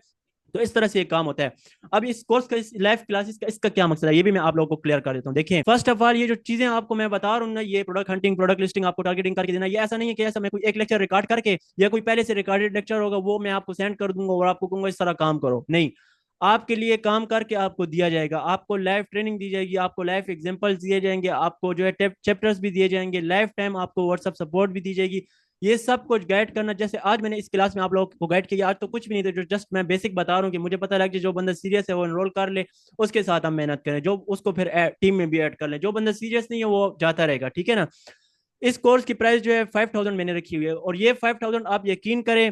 तो इस तरह से ये काम होता है। अब इस कोर्स का, इस लाइव क्लासेस का, इसका क्या मकसद है ये भी मैं आप लोगों को क्लियर कर देता हूँ। देखिए, फर्स्ट ऑफ ऑल ये जो चीजें आपको मैं बता रहा हूँ ना, ये प्रोडक्ट हंटिंग प्रोडक्ट लिस्टिंग आपको टारगेटिंग करके देना, ये ऐसा नहीं है कि ऐसा मैं कोई एक लेक्चर रिकॉर्ड करके या कोई पहले से रिकॉर्डेड लेक्चर होगा वो मैं आपको सेंड कर दूंगा और आपको कहूंगा इस तरह काम करो, नहीं, आपके लिए काम करके आपको दिया जाएगा, आपको लाइव ट्रेनिंग दी जाएगी, आपको लाइव एग्जांपल्स दिए जाएंगे, आपको जो है चैप्टर्स भी दिए जाएंगे, लाइफ टाइम आपको व्हाट्सएप सपोर्ट भी दी जाएगी, ये सब कुछ गाइड करना। जैसे आज मैंने इस क्लास में आप लोगों को गाइड किया, आज तो कुछ भी नहीं था, जो जस्ट मैं बेसिक बता रहा हूँ कि मुझे पता लग जाए जो बंदा सीरियस है वो एनरोल कर ले, उसके साथ हम मेहनत करें, जो उसको फिर टीम में भी ऐड कर लें, जो बंदा सीरियस नहीं है वो जाता रहेगा, ठीक है ना। इस कोर्स की प्राइस जो है 5000 मैंने रखी हुई है, और ये 5000 आप यकीन करें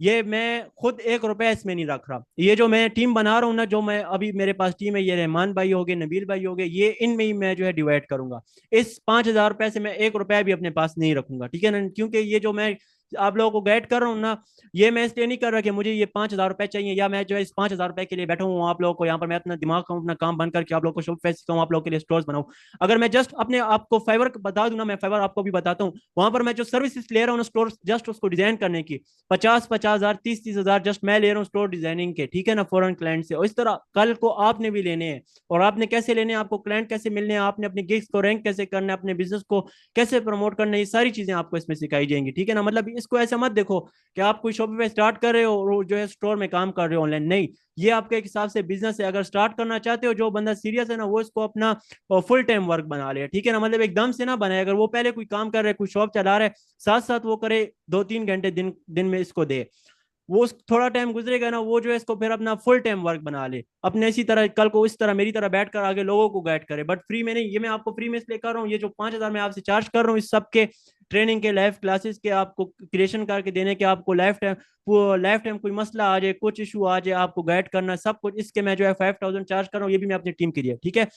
ये मैं खुद 1 रुपया इसमें नहीं रख रहा। ये जो मैं टीम बना रहा हूँ ना, जो मैं अभी मेरे पास टीम है, ये रहमान भाई हो गए, नबील भाई हो गए, ये इनमें ही मैं जो है डिवाइड करूंगा। इस 5,000 रुपए से मैं 1 रुपया भी अपने पास नहीं रखूंगा, ठीक है ना, क्योंकि ये जो मैं आप लोगों को गाइड कर रहा हूँ ना, ये मैं इसलिए नहीं कर रहा कि मुझे ये 5,000 रुपए चाहिए, या मैं जो है इस 5,000 रुपए के लिए बैठा हूँ आप लोगों को यहाँ पर मैं अपना दिमाग खाऊं, अपना काम बंद करके आप लोगों को शॉपिफाई सिखाऊं, आप लोगों के लिए स्टोर्स बनाऊं। अगर मैं जस्ट अपने आपको फाइवर बता दूं ना, मैं फाइवर आपको भी बताता हूँ, वहां पर मैं जो सर्विसेज ले रहा हूँ स्टोर जस्ट उसको डिजाइन करने की, 50,000 50,000 30,000 जस्ट मैं ले रहा हूँ स्टोर डिजाइनिंग के, ठीक है ना, फॉरेन क्लाइंट से। और इस तरह कल को आपने भी लेने हैं, और आपने कैसे लेने हैं, आपको क्लाइंट कैसे मिलने हैं, आपने अपने गिग्स को रैंक कैसे करना है, अपने बिजनेस को कैसे प्रमोट करना है, ये सारी चीजें आपको इसमें सिखाई जाएंगी, ठीक है ना। मतलब इसको ऐसा मत देखो कि आप कोई शॉपिफाई स्टार्ट कर रहे हो और जो है स्टोर में काम कर रहे हो ऑनलाइन, नहीं, ये आपके एक हिसाब से बिजनेस है। अगर स्टार्ट करना चाहते हो, जो बंदा सीरियस है ना, वो इसको अपना फुल टाइम वर्क बना ले, ठीक है ना। मतलब एकदम से ना बनाए, अगर वो पहले कोई काम कर रहे, कोई शॉप चला रहे, साथ साथ वो करे, 2-3 घंटे दिन दिन में इसको दे, वो थोड़ा टाइम गुजरेगा ना, वो जो है इसको फिर अपना फुल टाइम वर्क बना ले, अपने इसी तरह कल को इस तरह मेरी तरह बैठकर आगे लोगों को गाइड करे। बट फ्री में नहीं, ये मैं आपको फ्री में इसलिए कर रहा हूँ, ये जो 5,000 मैं आपसे चार्ज कर रहा हूँ इस सबके ट्रेनिंग के, लाइव क्लासेस के आपको क्रिएशन करके देने के, आपको लाइफ टाइम कोई मसला आ जाए, कुछ इशू आ जाए, आपको गाइड करना सब कुछ, इसके मैं जो है 5,000 चार्ज कर रहा हूँ, ये भी मैं अपनी टीम के लिए, ठीक है।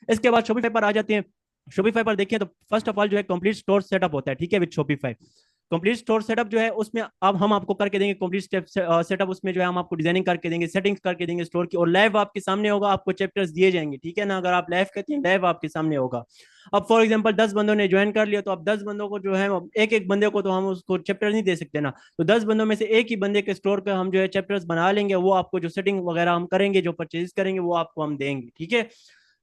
इसके बाद शॉपिफाई पर आ जाते हैं। शॉपिफाई पर देखिए तो फर्स्ट ऑफ ऑल जो है कंप्लीट स्टोर सेटअप होता है, ठीक है, with Shopify. Complete store setup जो है उसमें अब हम आपको करके देंगे कंप्लीट स्टेप सेटअप, उसमें जो है हम आपको डिजाइनिंग करके देंगे, सेटिंग्स करके देंगे स्टोर की, और लाइव आपके सामने होगा, आपको चैप्टर्स दिए जाएंगे, ठीक है ना। अगर आप लाइव कहते हैं, लाइव आपके सामने होगा। अब फॉर एग्जांपल 10 बंदों ने ज्वाइन कर लिया, तो अब 10 बंदों को जो है, एक एक बंदे को तो हम उसको चैप्टर नहीं दे सकते ना, तो 10 बंदों में से एक ही बंदे के स्टोर का हम जो है चैप्टर्स बना लेंगे, वो आपको जो सेटिंग वगैरह हम करेंगे, जो परचेज करेंगे, वो आपको हम देंगे, ठीक है।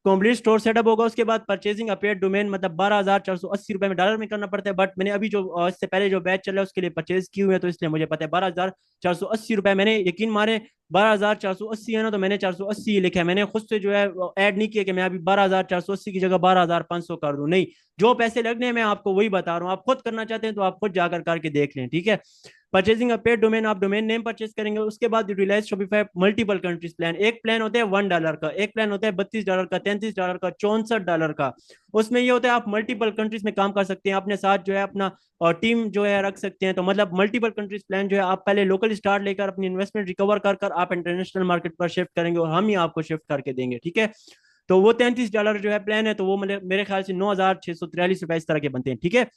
कंप्लीट स्टोर सेटअप होगा। उसके बाद परचेजिंग अपेयर डोमेन, मतलब 12,480 रुपए में डॉलर में करना पड़ता है, बट मैंने अभी जो इससे पहले जो बैच चल रहा है उसके लिए परचेज की हुई है, तो इसलिए मुझे पता है 12,480 रुपए, मैंने यकीन मारे 12,480 है ना, तो मैंने 480 लिखा है, मैंने खुद से जो है ऐड नहीं किया कि मैं अभी 12,480 की जगह 12,500 कर दूं, नहीं, जो पैसे लगने हैं मैं आपको वही बता रहा हूँ, आप खुद करना चाहते हैं तो आप खुद जाकर करके देख लें, ठीक है। परचेजिंग अ पेड डोमेन, आप डोमेन नेम परचेज करेंगे। उसके बाद utilize Shopify multiple countries plan, एक प्लान होता है $1 का, एक प्लान होता है $32 का, $33 का, $64 का। उसमें ये होता है आप मल्टीपल कंट्रीज में काम कर सकते हैं, अपने साथ जो है अपना और टीम जो है रख सकते हैं। तो मतलब मल्टीपल कंट्रीज प्लान जो है, आप पहले लोकल स्टार्ट लेकर अपनी इन्वेस्टमेंट रिकवर कर कर आप इंटरनेशनल मार्केट पर शिफ्ट करेंगे, और हम ही आपको शिफ्ट करके देंगे, ठीक है। तो वो $33 जो है प्लान है, तो वो मेरे ख्याल से 9,643 रुपए इस तरह के बनते हैं, ठीक है।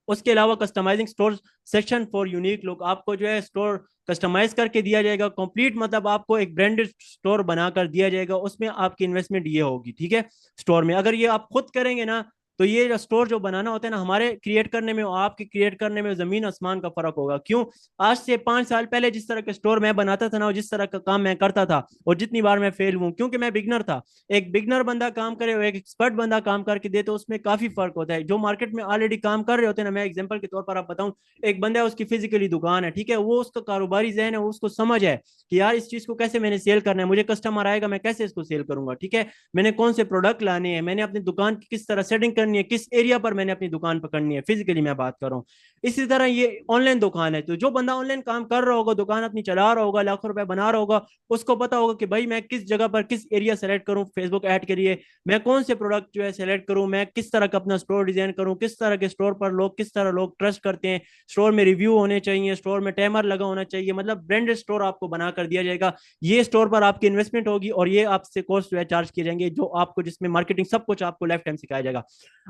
उसके अलावा customising store section for unique look, आपको जो है स्टोर कस्टमाइज करके दिया जाएगा कंप्लीट, मतलब आपको एक ब्रांडेड स्टोर बनाकर दिया जाएगा, उसमें आपकी इन्वेस्टमेंट ये होगी, ठीक है। स्टोर में अगर ये आप खुद करेंगे ना, तो ये जो स्टोर जो बनाना होता है ना, हमारे क्रिएट करने में और आपके क्रिएट करने में जमीन आसमान का फर्क होगा। क्यों? आज से 5 साल पहले जिस तरह के स्टोर मैं बनाता था ना, जिस तरह का काम मैं करता था, और जितनी बार मैं फेल हूं, क्योंकि मैं बिगनर था। एक बिगनर बंदा काम करे और एक एक्सपर्ट बंदा काम करके दे, तो उसमें काफी फर्क होता है। जो मार्केट में ऑलरेडी काम कर रहे होते हैं ना, मैं एग्जांपल के तौर पर आप बताऊं, एक बंदा है उसकी फिजिकली दुकान है, ठीक है, वो उसका कारोबारी जहन है, उसको समझ है कि यार इस चीज को कैसे मैंने सेल करना है, मुझे कस्टमर आएगा मैं कैसे इसको सेल करूंगा, ठीक है, मैंने कौन से प्रोडक्ट लाने हैं, मैंने अपनी दुकान की किस तरह सेटिंग करनी है, किस एरिया पर मैंने अपनी दुकान पकड़नी है, फिजिकली मैं बात कर रहा हूँ। इसी तरह ये ऑनलाइन दुकान है, तो जो बंदा ऑनलाइन काम कर रहा होगा, दुकान अपनी चला रहा होगा, लाखों रुपए बना रहा होगा, उसको पता होगा कि भाई मैं किस जगह पर किस एरिया सेलेक्ट करूं फेसबुक ऐड के लिए, मैं कौन से प्रोडक्ट जो है सेलेक्ट करूं, मैं किस तरह का अपना स्टोर डिजाइन करूं, किस तरह के स्टोर पर लोग किस तरह लोग ट्रस्ट करते हैं, स्टोर में रिव्यू होने चाहिए, स्टोर में टाइमर लगा होना चाहिए, मतलब ब्रांडेड स्टोर आपको बना कर दिया जाएगा। ये स्टोर पर आपकी इन्वेस्टमेंट होगी, और ये आपसे कोर्स जो है चार्ज किए जाएंगे, जो आपको जिसमें मार्केटिंग सब कुछ आपको लाइफ टाइम सिखाया जाएगा।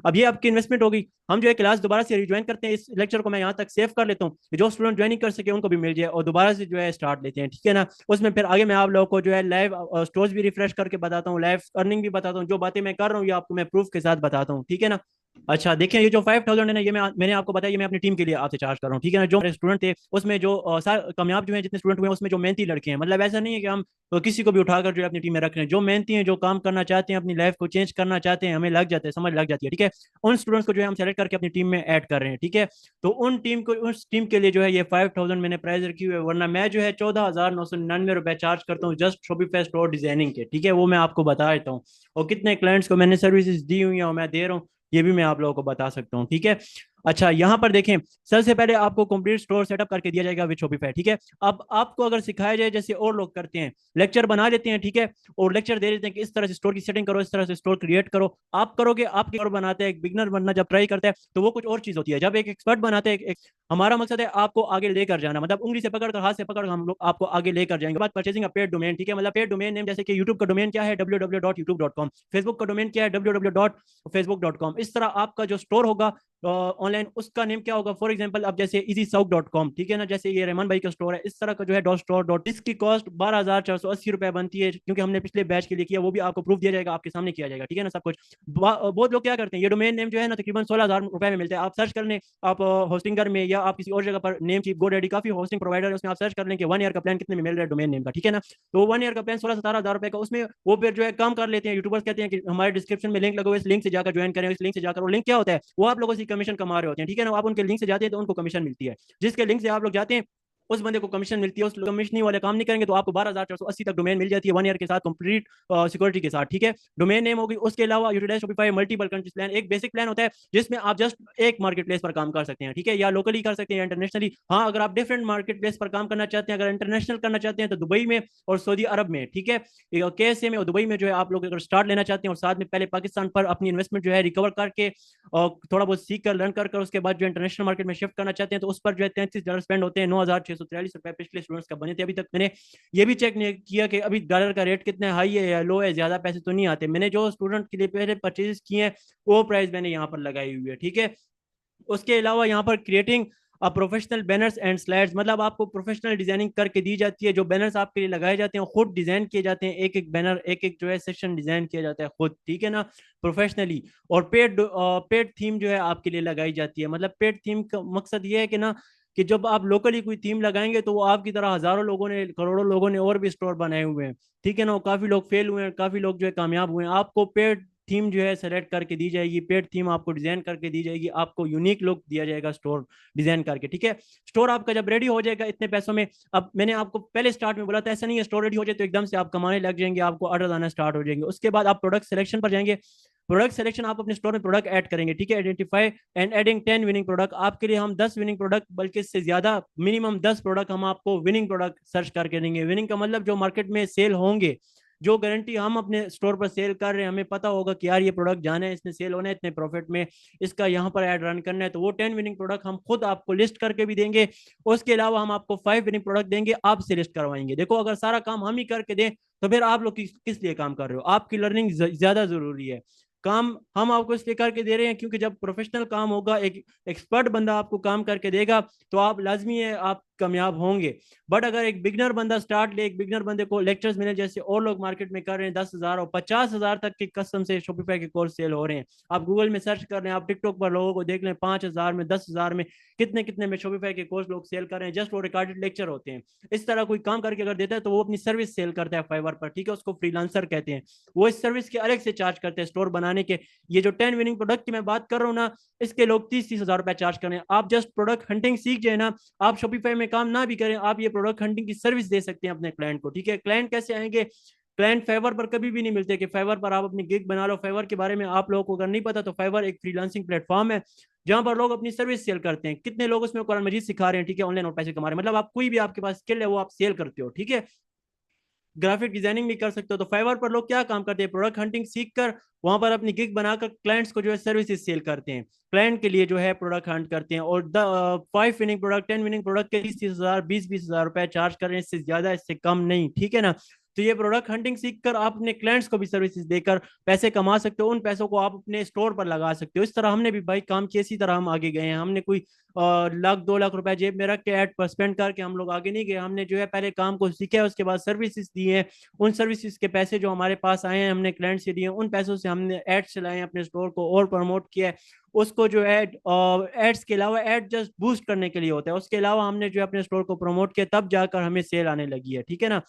अब ये आपकी इन्वेस्टमेंट होगी। हम जो है क्लास दोबारा से रिज्वाइन करते हैं, इस लेक्चर को मैं यहाँ तक सेव कर लेता हूँ, जो स्टूडेंट ज्वाइन नहीं कर सके उनको भी मिल जाए, और दोबारा से जो है स्टार्ट लेते हैं, ठीक है ना। उसमें फिर आगे मैं आप लोगों को जो है लाइव स्टोर्स भी रिफ्रेश करके बताता हूँ, लाइव अर्निंग भी बताता हूँ, जो बातें मैं कर रहा हूँ ये आपको मैं प्रूफ के साथ बताता हूँ, ठीक है ना। अच्छा देखिए, ये जो 5,000 है ना, ये मैंने आपको बताया, ये मैं अपनी टीम के लिए आपसे चार्ज कर रहा हूँ, ठीक है ना। जो मेरे स्टूडेंट थे उसमें जो कामयाब जो है जितने स्टूडेंट हुए हैं, उसमें जो मेहनती लड़के हैं, मतलब ऐसा नहीं है कि हम किसी को भी उठाकर जो है अपनी टीम में रख रहे हैं, जो मेहनती हैं, जो काम करना चाहते हैं, अपनी लाइफ को चेंज करना चाहते हैं, हमें लग जाते हैं, समझ लग जाती है, ठीक है, उन स्टूडेंट्स को जो है हम सेलेक्ट करके अपनी टीम में ऐड कर रहे हैं, ठीक है। तो उस टीम के लिए जो है ये 5,000 मैंने प्राइस रखी हुई है, वरना मैं जो है 14,999 रुपए चार्ज करता हूँ जस्ट शॉपिफाई स्टोर डिजाइनिंग के, ठीक है, वो मैं आपको बता देता हूँ, और कितने क्लाइंट्स को मैंने सर्विसेज दी हुई है और मैं दे रहा हूँ, ये भी मैं आप लोगों को बता सकता हूँ, ठीक है। अच्छा, यहाँ पर देखें, सबसे पहले आपको कंप्लीट स्टोर सेटअप करके दिया जाएगा विद शॉपिफाई, ठीक है। अब आपको अगर सिखाया जाए जैसे और लोग करते हैं, लेक्चर बना लेते हैं, ठीक है, और लेक्चर दे देते हैं कि इस तरह से स्टोर की सेटिंग करो, इस तरह से स्टोर क्रिएट करो, आप करोगे, आपके और बनाते हैं। एक बिगनर बनना जब ट्राई करता है तो वो कुछ और चीज होती है, जब एक एक्सपर्ट बनाते हैं हमारा मकसद है आपको आगे लेकर जाना, मतलब उंगली से पकड़ कर, हाथ से पकड़ कर हम लोग आपको आगे लेकर जाएंगे। बात परचेसिंग अ पेड डोमेन, ठीक है, मतलब पेड डोमेन नेम, जैसे कि यूट्यूब का डोमेन क्या है, www.youtube.com, फेसबुक का डोमेन क्या है, www.facebook.com। इस तरह आपका जो स्टोर होगा ऑनलाइन, उसका नेम क्या होगा, फॉर एग्जांपल अब जैसे easysouk.com, ठीक है ना, जैसे ये रहमान भाई का स्टोर है, इस तरह का जो है डॉट स्टोर डॉट, इसकी कॉस्ट 12,480 रुपए बनती है, क्योंकि हमने पिछले बैच के लिए किया, वो भी आपको प्रूफ दिया जाएगा, आपके सामने किया जाएगा, ठीक है ना, सब कुछ। बहुत लोग क्या करते हैं, ये डोमेन नेम जो है ना तकरीबन 16,000 रुपए में मिलते हैं। आप सर्च कर लें, आप होस्टिंगर में या आप किसी और जगह पर, नेम चीप, गोडेडी, काफी होस्टिंग प्रोवाइडर है, उसमें आप सर्च कर लें कि 1 ईयर का प्लान कितने में मिल रहा है डोमेन नेम का, ठीक है ना। तो 1 ईयर का प्लान 16-17 हज़ार रुपए का, उसमें वो फिर जो है काम कर लेते हैं। यूट्यूबर्स कहते हैं कि हमारे डिस्क्रिप्शन में लिंक लगे हुए, इस लिंक से जाकर ज्वाइन करें, इस लिंक से जाकर, वो लिंक क्या होता है, वो आप लोगों से कमीशन कमा रहे होते हैं, ठीक है ना। आप उनके लिंक से जाते हैं तो उनको कमीशन मिलती है, जिसके लिंक से आप लोग जाते हैं उस बंदे को कमीशन मिलती है। उस कमीशनिंग वाले काम नहीं करेंगे तो आपको 12,480 तक डोमेन मिल जाती है 1 ईयर के साथ, कंप्लीट सिक्योरिटी के साथ, ठीक है। डोमेन नेम होगी, उसके अलावा utilize Shopify multiple countries plan, एक बेसिक प्लान होता है जिसमें आप जस्ट एक मार्केट प्लेस पर काम कर सकते हैं, ठीक है, या लोकली कर सकते हैं या इंटरनेशनली। हाँ, अगर आप डिफरेंट मार्केट प्लेस पर काम करना चाहते हैं, अगर इंटरनेशनल करना चाहते हैं तो दुबई में और सऊदी अरब में, ठीक है, KSA में और दुबई में जो है आप लोग अगर स्टार्ट लेना चाहते हैं, और साथ में पहले पाकिस्तान पर अपनी इन्वेस्टमेंट जो है रिकवर करके और थोड़ा बहुत सीख कर, लर्न कर उसके बाद जो इंटरनेशनल मार्केट में शिफ्ट करना चाहते हैं, तो उस पर जो है $33 स्पेंड होते हैं। 9,643 रुपए पिछले स्टूडेंट्स का बने थे। अभी तक मैंने ये भी चेक नहीं किया कि अभी डॉलर का रेट कितना हाई है या लो है, ज्यादा पैसे तो नहीं आते। मैंने जो स्टूडेंट के लिए पहले परचेज किए हैं वो प्राइस मैंने यहाँ पर लगाई हुई है, ठीक है। उसके अलावा यहाँ पर creating professional banners and slides, मतलब आपको प्रोफेशनल डिजाइनिंग करके दी जाती है। जो बैनर्स आपके लिए लगाए जाते हैं खुद डिजाइन किए जाते हैं, एक एक बैनर, एक एक जो है सेक्शन डिजाइन किया जाता है खुद, ठीक है ना, प्रोफेशनली। और पेड थीम जो है आपके लिए लगाई जाती है। मतलब पेड थीम का मकसद ये है कि ना, कि जब आप लोकली कोई थीम लगाएंगे तो वो आपकी तरह हजारों लोगों ने, करोड़ों लोगों ने और भी स्टोर बनाए हुए हैं, ठीक है ना, काफी लोग फेल हुए हैं, काफी लोग जो है कामयाब हुए हैं। आपको पेड थीम जो है सेलेक्ट करके दी जाएगी, पेड थीम आपको डिजाइन करके दी जाएगी, आपको यूनिक लुक दिया जाएगा स्टोर डिजाइन करके, ठीक है। स्टोर आपका जब रेडी हो जाएगा इतने पैसों में, अब मैंने आपको पहले स्टार्ट में बोला था ऐसा नहीं है स्टोर रेडी हो जाए तो एकदम से आप कमाने लग जाएंगे, आपको ऑर्डर आना स्टार्ट हो जाएंगे। उसके बाद आप प्रोडक्ट सिलेक्शन पर जाएंगे। प्रोडक्ट सिलेक्शन, आप अपने स्टोर में प्रोडक्ट ऐड करेंगे, ठीक है। Identify and adding 10 winning product, आपके लिए हम 10 विनिंग प्रोडक्ट, बल्कि इससे ज्यादा, मिनिमम 10 प्रोडक्ट हम आपको विनिंग प्रोडक्ट सर्च करके देंगे। विनिंग का मतलब जो मार्केट में सेल होंगे, जो गारंटी हम अपने स्टोर पर सेल कर रहे हैं, हमें पता होगा कि यार ये प्रोडक्ट जाना है, इसने सेल होना है इतने प्रॉफिट में, इसका यहाँ पर ऐड रन करना है, तो वो 10 विनिंग प्रोडक्ट हम खुद आपको लिस्ट करके भी देंगे। उसके अलावा हम आपको 5 विनिंग प्रोडक्ट देंगे, आपसे लिस्ट करवाएंगे। देखो, अगर सारा काम हम ही करके दें तो फिर आप लोग किस लिए काम कर रहे हो? आपकी लर्निंग ज्यादा जरूरी है। काम हम आपको इसलिए करके दे रहे हैं क्योंकि जब प्रोफेशनल काम होगा, एक एक्सपर्ट बंदा आपको काम करके देगा, तो आप लाजमी है आप कामयाब होंगे। बट अगर एक बिगनर बंदा स्टार्ट ले, एक बिगनर बंदे को लेक्चर्स मिले जैसे और लोग मार्केट में कर रहे हैं, 10,000 और 50,000 तक के कसम से शॉपिफाई के कोर्स सेल हो रहे हैं। आप गूगल में सर्च कर रहे हैं, आप टिकटॉक पर लोगों को देख लें, 5,000 में, 10,000 में, कितने कितने में शॉपिफाई के कोर्स लोग सेल कर रहे हैं, जस्ट वो रिकॉर्डेड लेक्चर होते हैं। इस तरह कोई काम करके अगर देता है तो वो अपनी सर्विस सेल करता है फाइवर पर, ठीक है, उसको फ्रीलांसर कहते हैं। वो इस सर्विस के अलग से चार्ज करते हैं स्टोर बनाने के। ये जो 10 विनिंग प्रोडक्ट की मैं बात कर रहा हूँ ना, इसके लोग 30-30 हज़ार रुपए चार्ज कर रहे हैं। आप जस्ट प्रोडक्ट हंटिंग सीख जाए ना, आप शॉपिफाई में काम ना भी करें, आप ये प्रोडक्ट हंटिंग की सर्विस दे सकते हैं अपने क्लाइंट को, ठीक है। क्लाइंट कैसे आएंगे? क्लाइंट फाइवर पर कभी भी नहीं मिलते कि फाइवर पर आप अपनी गिग बना लो। फाइवर के बारे में आप लोगों को अगर नहीं पता तो फाइवर एक फ्रीलांसिंग प्लेटफॉर्म है जहां पर लोग अपनी सर्विस सेल करते हैं। कितने लोग उसमें कुरान मजीद सिखा रहे हैं, ठीक है, ऑनलाइन और पैसे कमा रहे हैं। मतलब आप कोई भी, आपके पास स्किल है वो आप सेल करते हो, ठीक है। ग्राफिक डिजाइनिंग भी कर सकते हो। तो फाइवर पर लोग क्या काम करते हैं? प्रोडक्ट हंटिंग सीख कर वहां पर अपनी गिग बनाकर क्लाइंट्स को जो है सर्विसेज सेल करते हैं, क्लाइंट के लिए जो है प्रोडक्ट हंट करते हैं। और 5 विनिंग प्रोडक्ट, 10 विनिंग प्रोडक्ट के 30-30 हज़ार, 20-20 हज़ार रुपए चार्ज कर रहे हैं, इससे ज्यादा, इससे कम नहीं, ठीक है ना। तो ये प्रोडक्ट हंटिंग सीखकर आप अपने क्लाइंट्स को भी सर्विसेज देकर पैसे कमा सकते हो। उन पैसों को आप अपने स्टोर पर लगा सकते हो। इस तरह हमने भी भाई काम किया, इसी तरह हम आगे गए हैं। हमने कोई लाख 2 लाख रुपए जेब में रख के ऐड पर स्पेंड करके हम लोग आगे नहीं गए। हमने जो है पहले काम को सीखा है, उसके बाद सर्विसेज दी है। उन सर्विसेज के पैसे जो हमारे पास आए हैं, हमने क्लाइंट से दिए, उन पैसों से हमने एड चलाए हैं, अपने स्टोर को और प्रमोट किया है। उसको जो है एड्स के अलावा, एड जस्ट बूस्ट करने के लिए होता है, उसके अलावा हमने जो है अपने स्टोर को प्रमोट किया, तब जाकर हमें सेल आने लगी है, ठीक है ना।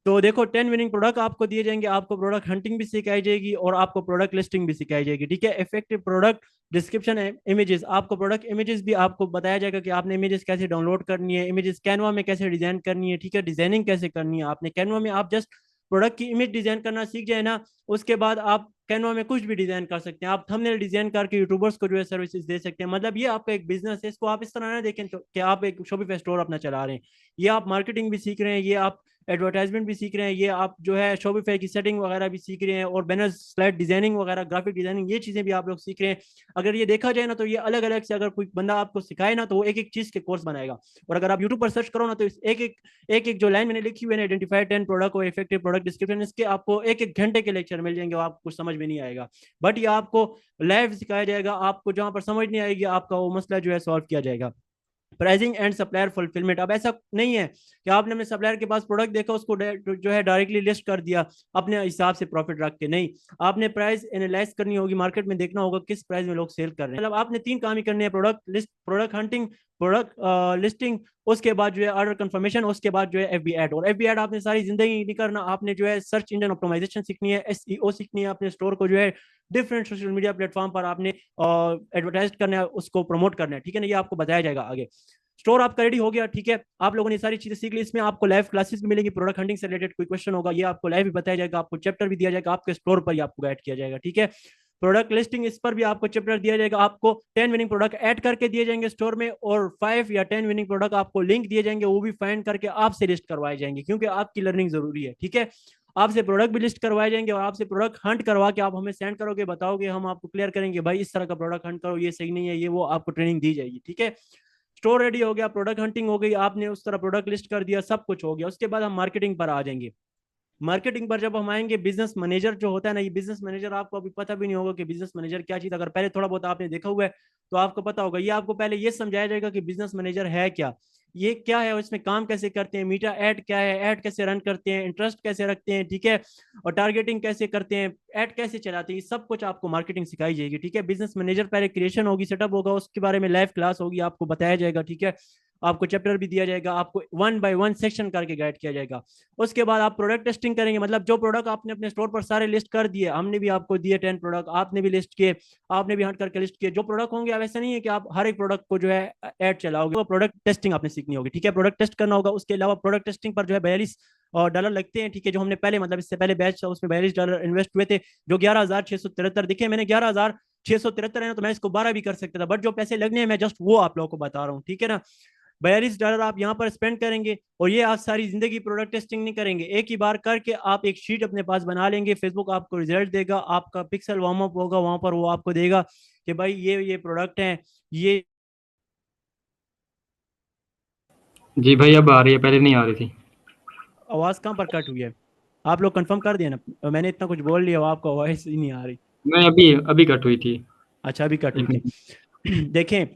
तो देखो, 10 विनिंग प्रोडक्ट आपको दिए जाएंगे, आपको प्रोडक्ट हंटिंग भी सिखाई जाएगी और आपको प्रोडक्ट लिस्टिंग भी सिखाई जाएगी, ठीक है। इफेक्टिव प्रोडक्ट डिस्क्रिप्शन, इमेजेस, आपको प्रोडक्ट इमेजेस भी आपको बताया जाएगा कि आपने इमेजेस कैसे डाउनलोड करनी है, इमेजेस कैनवा में कैसे डिजाइन करनी है, ठीक है, डिजाइनिंग कैसे करनी है। आपने कैनवा में आप जस्ट प्रोडक्ट की इमेज डिजाइन करना सीख जाए ना, उसके बाद आप कैनवा में कुछ भी डिजाइन कर सकते हैं, आप थंबनेल डिजाइन करके यूट्यूबर्स को जो है सर्विसेज दे सकते हैं। मतलब ये आपका एक बिजनेस है, इसको आप इस तरह ना देखें तो कि आप एक शॉपिफाई स्टोर अपना चला रहे हैं। ये आप मार्केटिंग भी सीख रहे हैं, ये आप एडवर्टाइजमेंट भी सीख रहे हैं, ये आप जो है शॉपिफाई की सेटिंग वगैरह भी सीख रहे हैं, और बैनर स्लाइड डिजाइनिंग वगैरह, ग्राफिक डिजाइनिंग, ये चीजें भी आप लोग सीख रहे हैं। अगर ये देखा जाए ना तो ये अलग अलग से अगर कोई बंदा आपको सिखाए ना तो वो एक एक चीज के कोर्स बनाएगा। और अगर आप यूट्यूब पर सर्च करो ना तो एक एक जो लाइन मैंने लिखी हुई है, आइडेंटिफाई 10 प्रोडक्ट और इफेक्टिव प्रोडक्ट डिस्क्रिप्शन, इसके आपको एक एक घंटे के लेक्चर मिल जाएंगे, आपको कुछ समझ में नहीं आएगा। बट ये आपको लाइव सिखाया जाएगा, आपको जहां पर समझ नहीं आएगी आपका वो मसला जो है सॉल्व किया जाएगा। प्राइसिंग एंड सप्लायर फुलफिलमेंट, अब ऐसा नहीं है कि आपने अपने सप्लायर के पास प्रोडक्ट देखा, उसको जो है डायरेक्टली लिस्ट कर दिया अपने हिसाब से प्रॉफिट रख के। नहीं, आपने प्राइस एनालाइज करनी होगी, मार्केट में देखना होगा किस प्राइस में लोग सेल कर रहे हैं। मतलब आपने 3 काम ही करने हैं, product list, product hunting, product listing, उसके बाद जो है ऑर्डर कंफर्मेशन, उसके बाद जो है एफबी एड। और एफबी एड आपने सारी जिंदगी नहीं करना, आपने जो है सर्च इंजन ऑप्टिमाइजेशन सीखनी है, एसईओ सीखनी है, अपने स्टोर को जो है डिफरेंट सोशल मीडिया प्लेटफॉर्म पर आपने एडवर्टाइज करना है, उसको प्रमोट करना है, ठीक है ना। ये आपको बताया जाएगा आगे। स्टोर आपका रेडी हो गया, ठीक है, आप लोगों ने सारी चीजें सीख ली। इसमें आपको लाइव क्लासेस भी मिलेंगी, प्रोडक्ट हंटिंग से रिलेटेड कोई क्वेश्चन होगा ये आपको लाइव भी बताया जाएगा, आपको चैप्टर भी दिया जाएगा, आपके स्टोर पर ही आपको गाइड किया जाएगा, ठीक है। प्रोडक्ट लिस्टिंग, इस पर भी आपको चैप्टर दिया जाएगा, आपको 10 विनिंग प्रोडक्ट ऐड करके दिए जाएंगे स्टोर में, और 5 या 10 विनिंग प्रोडक्ट आपको लिंक दिए जाएंगे, वो भी फाइंड करके आपसे लिस्ट करवाए जाएंगे, क्योंकि आपकी लर्निंग जरूरी है, ठीक है। आपसे प्रोडक्ट भी लिस्ट करवाए जाएंगे, और आपसे प्रोडक्ट हंट करवा के आप हमें सेंड करोगे, बताओगे, हम आपको क्लियर करेंगे भाई इस तरह का प्रोडक्ट हंट करो, ये सही नहीं है, ये वो आपको ट्रेनिंग दी जाएगी, ठीक है। स्टोर रेडी हो गया, प्रोडक्ट हंटिंग हो गई, आपने उस तरह प्रोडक्ट लिस्ट कर दिया, सब कुछ हो गया। उसके बाद हम मार्केटिंग पर आ जाएंगे। मार्केटिंग पर जब हम आएंगे, बिजनेस मैनेजर जो होता है ना, ये बिजनेस मैनेजर आपको अभी पता भी नहीं होगा कि बिजनेस मैनेजर क्या चीज, अगर पहले थोड़ा बहुत आपने देखा हुआ है तो आपको पता होगा। ये आपको पहले ये समझाया जाएगा कि बिजनेस मैनेजर है क्या, ये क्या है और इसमें काम कैसे करते हैं, मीटा ऐड क्या है, ऐड कैसे रन करते हैं, इंटरेस्ट कैसे रखते हैं, ठीक है, और टारगेटिंग कैसे करते हैं, ऐड कैसे चलाते हैं, सब कुछ आपको मार्केटिंग सिखाई जाएगी, ठीक है। बिजनेस मैनेजर पहले क्रिएशन होगी, सेटअप होगा, उसके बारे में लाइव क्लास होगी, आपको बताया जाएगा, ठीक है। आपको चैप्टर भी दिया जाएगा, आपको 1 बाय 1 सेक्शन करके गाइड किया जाएगा। उसके बाद आप प्रोडक्ट टेस्टिंग करेंगे, मतलब जो प्रोडक्ट आपने अपने स्टोर पर सारे लिस्ट कर दिए, हमने भी आपको दिए 10 प्रोडक्ट, आपने भी लिस्ट किए, आपने भी हट करके लिस्ट किए, जो प्रोडक्ट होंगे, अब ऐसा नहीं है कि आप हर एक प्रोडक्ट को जो है ऐड चलाओगे, वो प्रोडक्ट टेस्टिंग आपने सीखनी होगी, ठीक है, प्रोडक्ट टेस्ट करना होगा। उसके अलावा प्रोडक्ट टेस्टिंग पर जो है 42 डॉलर लगते हैं, ठीक है, जो हमने पहले, मतलब इससे पहले बैच था उसमें 42 डॉलर इन्वेस्ट हुए थे, जो 11,673 दिखे। मैंने 11,673 है ना, तो मैं इसको 12 भी कर सकता था, बट जो पैसे लगने हैं मैं जस्ट वो आप लोगों को बता रहा हूँ, ठीक है ना। 42 डॉलर आप यहाँ पर स्पेंड करेंगे, और ये आप सारी जिंदगी प्रोडक्ट टेस्टिंग नहीं करेंगे, एक ही बार करके आप एक शीट अपने पास बना लेंगे, फेसबुक आपको रिजल्ट देगा, आपका पिक्सल वार्म अप होगा, वहां पर वो आपको देगा कि भाई ये प्रोडक्ट है, ये। जी भाई अब आ रही है, पहले नहीं आ रही थी। आवाज कहाँ पर कट हुई है? आप लोग कंफर्म कर दिया ना, मैंने इतना कुछ बोल लिया, आपको आवाज ही नहीं आ रही। मैं अभी अभी कट हुई थी। अच्छा, अभी कट हुई एक थी। मिनट। देखें,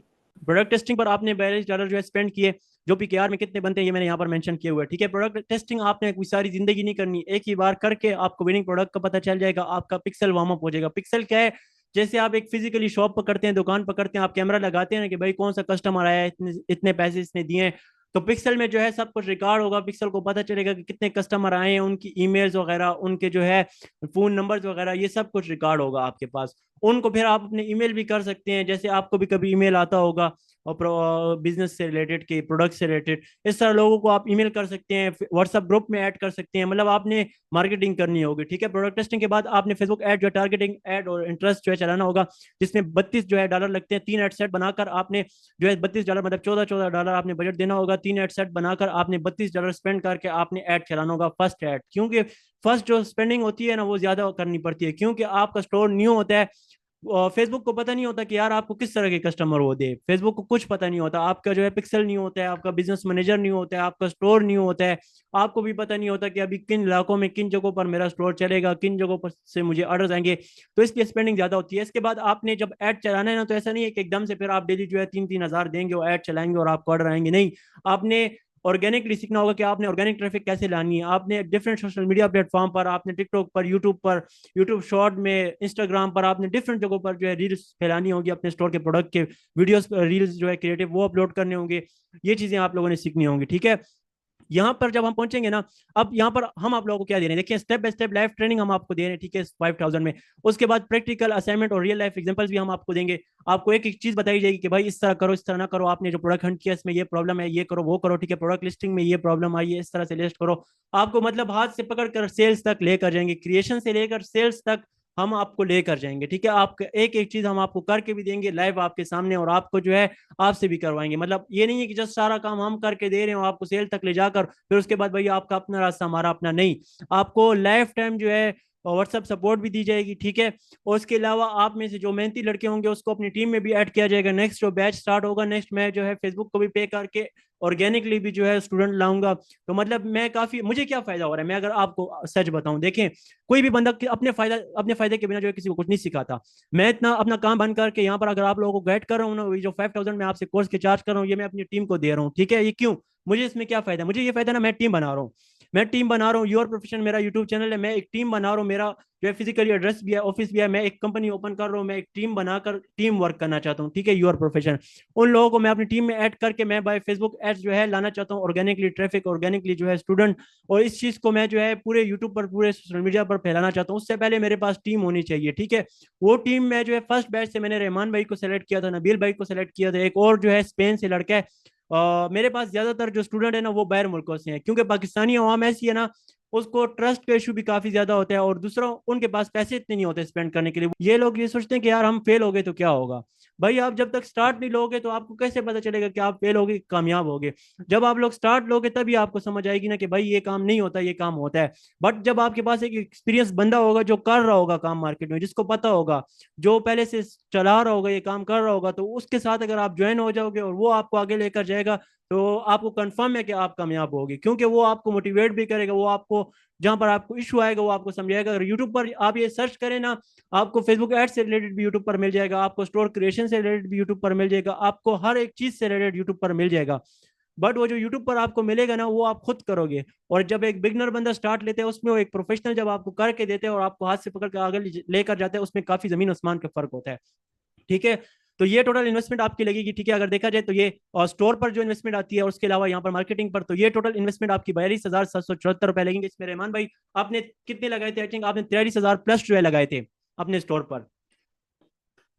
प्रोडक्ट टेस्टिंग पर आपने 42 डॉलर जो है स्पेंड किए, जो पीकेआर में कितने बनते हैं ये मैंने यहाँ पर मेंशन किए हुए, ठीक है। प्रोडक्ट टेस्टिंग आपने कोई सारी जिंदगी नहीं करनी, एक ही बार करके आपको विनिंग प्रोडक्ट का पता चल जाएगा, आपका पिक्सल वार्म अप हो जाएगा। पिक्सल क्या है? जैसे आप एक फिजिकली शॉप पकड़ते हैं, दुकान पकड़ते हैं, आप कैमरा लगाते हैं ना कि भाई कौन सा कस्टमर आया है, इतने इतने पैसे इसने दिए हैं, तो पिक्सल में जो है सब कुछ रिकॉर्ड होगा, पिक्सल को पता चलेगा कि कितने कस्टमर आए हैं, उनकी ईमेल्स वगैरह, उनके जो है फोन नंबर्स वगैरह, ये सब कुछ रिकॉर्ड होगा आपके पास। उनको फिर आप अपने ईमेल भी कर सकते हैं, जैसे आपको भी कभी ईमेल आता होगा और बिजनेस से रिलेटेड के प्रोडक्ट से रिलेटेड, इस तरह लोगों को आप ईमेल कर सकते हैं, व्हाट्सएप ग्रुप में ऐड कर सकते हैं, मतलब आपने मार्केटिंग करनी होगी, ठीक है। प्रोडक्ट टेस्टिंग के बाद आपने फेसबुक ऐड जो है, टारगेटिंग ऐड और इंटरेस्ट जो है चलाना होगा, जिसमें 32 जो है डॉलर लगते हैं। 3 एड सेट बनाकर आपने जो है 32 डॉलर, मतलब 14-14 डॉलर आपने बजट देना होगा। 3 एड सेट बनाकर आपने 32 डॉलर स्पेंड करके आपने ऐड चलाना होगा, फर्स्ट ऐड, क्योंकि फर्स्ट जो स्पेंडिंग होती है ना वो ज्यादा करनी पड़ती है, क्योंकि आपका स्टोर न्यू होता है। फेसबुक को पता नहीं होता कि यार आपको किस तरह के कस्टमर वो दे, फेसबुक को कुछ पता नहीं होता, आपका जो है पिक्सल न्यू होता है, आपका बिजनेस मैनेजर न्यू होता है, आपका स्टोर न्यू होता है, आपको भी पता नहीं होता कि अभी किन इलाकों में किन जगहों पर मेरा स्टोर चलेगा, किन जगहों पर से मुझे ऑर्डर आएंगे, तो इसलिए स्पेंडिंग ज्यादा होती है। इसके बाद आपने जब ऐड चलाना है ना, तो ऐसा नहीं है कि एकदम से फिर आप डेली जो है 3-3 हज़ार देंगे और ऐड चलाएंगे और आपको ऑर्डर आएंगे, नहीं। आपने ऑर्गेनिकली सीखना होगा कि आपने ऑर्गेनिक ट्रैफिक कैसे लानी है, आपने डिफरेंट सोशल मीडिया प्लेटफॉर्म पर, आपने टिकटॉक पर, यूट्यूब पर, यूट्यूब शॉर्ट में, इंस्टाग्राम पर, आपने डिफरेंट जगहों पर जो है रील्स फैलानी होगी, अपने स्टोर के प्रोडक्ट के वीडियोस, रील्स जो है क्रिएटिव वो अपलोड करने होंगे। ये चीजें आप लोगों ने सीखनी होंगी, ठीक है। यहाँ पर जब हम पहुंचेंगे ना, अब यहाँ पर हम आप लोगों को क्या दे रहे हैं, देखिए step by step live training हम आपको दे रहे हैं, ठीक है, 5,000 में। उसके बाद प्रैक्टिकल असाइनमेंट और रियल लाइफ एग्जांपल्स भी हम आपको देंगे। आपको एक एक चीज बताई जाएगी कि भाई इस तरह करो, इस तरह ना करो, आपने जो प्रोडक्ट हंट किया इसमें ये प्रॉब्लम है, ये करो वो करो, ठीक है, प्रोडक्ट लिस्टिंग में ये प्रॉब्लम आई है, इस तरह से लिस्ट करो। आपको मतलब हाथ से पकड़ कर सेल्स तक लेकर जाएंगे, क्रिएशन से लेकर सेल्स तक हम आपको लेकर जाएंगे, ठीक है। आप एक एक चीज हम आपको करके भी देंगे लाइव आपके सामने, और आपको जो है आपसे भी करवाएंगे। मतलब ये नहीं है कि जस्ट सारा काम हम करके दे रहे हो आपको सेल तक ले जाकर, फिर उसके बाद भैया आपका अपना रास्ता हमारा अपना, नहीं। आपको लाइफ टाइम जो है व्हाट्सएप सपोर्ट भी दी जाएगी, ठीक है। और उसके अलावा आप में से जो मेहनती लड़के होंगे उसको अपनी टीम में भी ऐड किया जाएगा। नेक्स्ट जो बैच स्टार्ट होगा, नेक्स्ट मैं जो है फेसबुक को भी पे करके ऑर्गेनिकली भी जो है स्टूडेंट लाऊंगा। तो मतलब मैं काफी, मुझे क्या फायदा हो रहा है, मैं अगर आपको सच बताऊं, देखें कोई भी बंदा अपने फायदे के बिना जो है किसी को कुछ नहीं सिखाता। मैं इतना अपना काम बंद करके यहाँ पर अगर आप लोगों को गाइड कर रहा हूँ ना, जो 5000 मैं आपसे कोर्स के चार्ज कर रहा हूँ, ये मैं अपनी टीम को दे रहा हूँ, ठीक है। ये क्यों, मुझे इसमें क्या फायदा, मुझे ये फायदा ना, मैं टीम बना रहा हूँ। मैं टीम बना रहा हूँ, योर प्रोफेशन मेरा यूट्यूब चैनल है, मैं एक टीम बना रहा हूँ। मेरा जो है फिजिकली एड्रेस भी है, ऑफिस भी है, मैं एक कंपनी ओपन कर रहा हूँ, मैं एक टीम बनाकर टीम वर्क करना चाहता हूँ, ठीक है। योर प्रोफेशन, उन लोगों को मैं अपनी टीम में ऐड करके मैं बाय फेसबुक एड्स जो है लाना चाहता हूँ, ऑर्गेनिकली ट्रैफिक, ऑर्गेनिकली जो है स्टूडेंट। और इस चीज को मैं जो है पूरे यूट्यूब पर, पूरे सोशल मीडिया पर फैलाना चाहता हूँ। उससे पहले मेरे पास टीम होनी चाहिए, ठीक है। वो टीम में जो है फर्स्ट बैच से मैंने रहमान भाई को सेलेक्ट किया था, नबील भाई को सेलेक्ट किया था, एक और जो है स्पेन से लड़का है। मेरे पास ज्यादातर जो स्टूडेंट है ना वो बाहर मुल्कों से हैं, क्योंकि पाकिस्तानी अवाम ऐसी है ना, उसको ट्रस्ट का इशू भी काफी ज्यादा होता है, और दूसरा उनके पास पैसे इतने नहीं होते स्पेंड करने के लिए। ये लोग ये सोचते हैं कि यार हम फेल हो गए तो क्या होगा। भाई आप जब तक स्टार्ट नहीं लोगे तो आपको कैसे पता चलेगा कि आप फेल होगे कामयाब होगे। जब आप लोग स्टार्ट लोगे तभी आपको समझ आएगी ना कि भाई ये काम नहीं होता, ये काम होता है। बट जब आपके पास एक एक्सपीरियंस बंदा होगा जो कर रहा होगा काम मार्केट में, जिसको पता होगा, जो पहले से चला रहा होगा, ये काम कर रहा होगा, तो उसके साथ अगर आप ज्वाइन हो जाओगे और वो आपको आगे लेकर जाएगा, तो आपको कंफर्म है कि आप कामयाब होगे, क्योंकि वो आपको मोटिवेट भी करेगा। वो आपको जहां पर आपको इशू आएगा वो आपको समझाएगा। अगर यूट्यूब पर आप ये सर्च करें ना, आपको फेसबुक एड से रिलेटेड भी यूट्यूब पर मिल जाएगा, आपको स्टोर क्रिएशन से रिलेटेड भी यूट्यूब पर मिल जाएगा, आपको हर एक चीज से रिलेटेड यूट्यूब पर मिल जाएगा। बट वो जो यूट्यूब पर आपको मिलेगा ना वो आप खुद करोगे। और जब एक बिगनर बंदा स्टार्ट लेते हैं उसमें, वो एक प्रोफेशनल जब आपको करके देते हैं और आपको हाथ से पकड़ के आगे लेकर जाते हैं, उसमें काफी जमीन आसमान का फर्क होता है, ठीक है। तो ये टोटल इन्वेस्टमेंट आपकी लगेगी, ठीक है। अगर देखा जाए तो ये और स्टोर पर जो इन्वेस्टमेंट आती है और उसके अलावा यहाँ पर मार्केटिंग पर, तो ये टोटल इन्वेस्टमेंट आपकी 42,774 रुपए लगेंगे। इसमें रहमान भाई आपने कितने लगाए थे, आई थिंक आपने 43,000 प्लस जो है लगाए थे अपने स्टोर पर।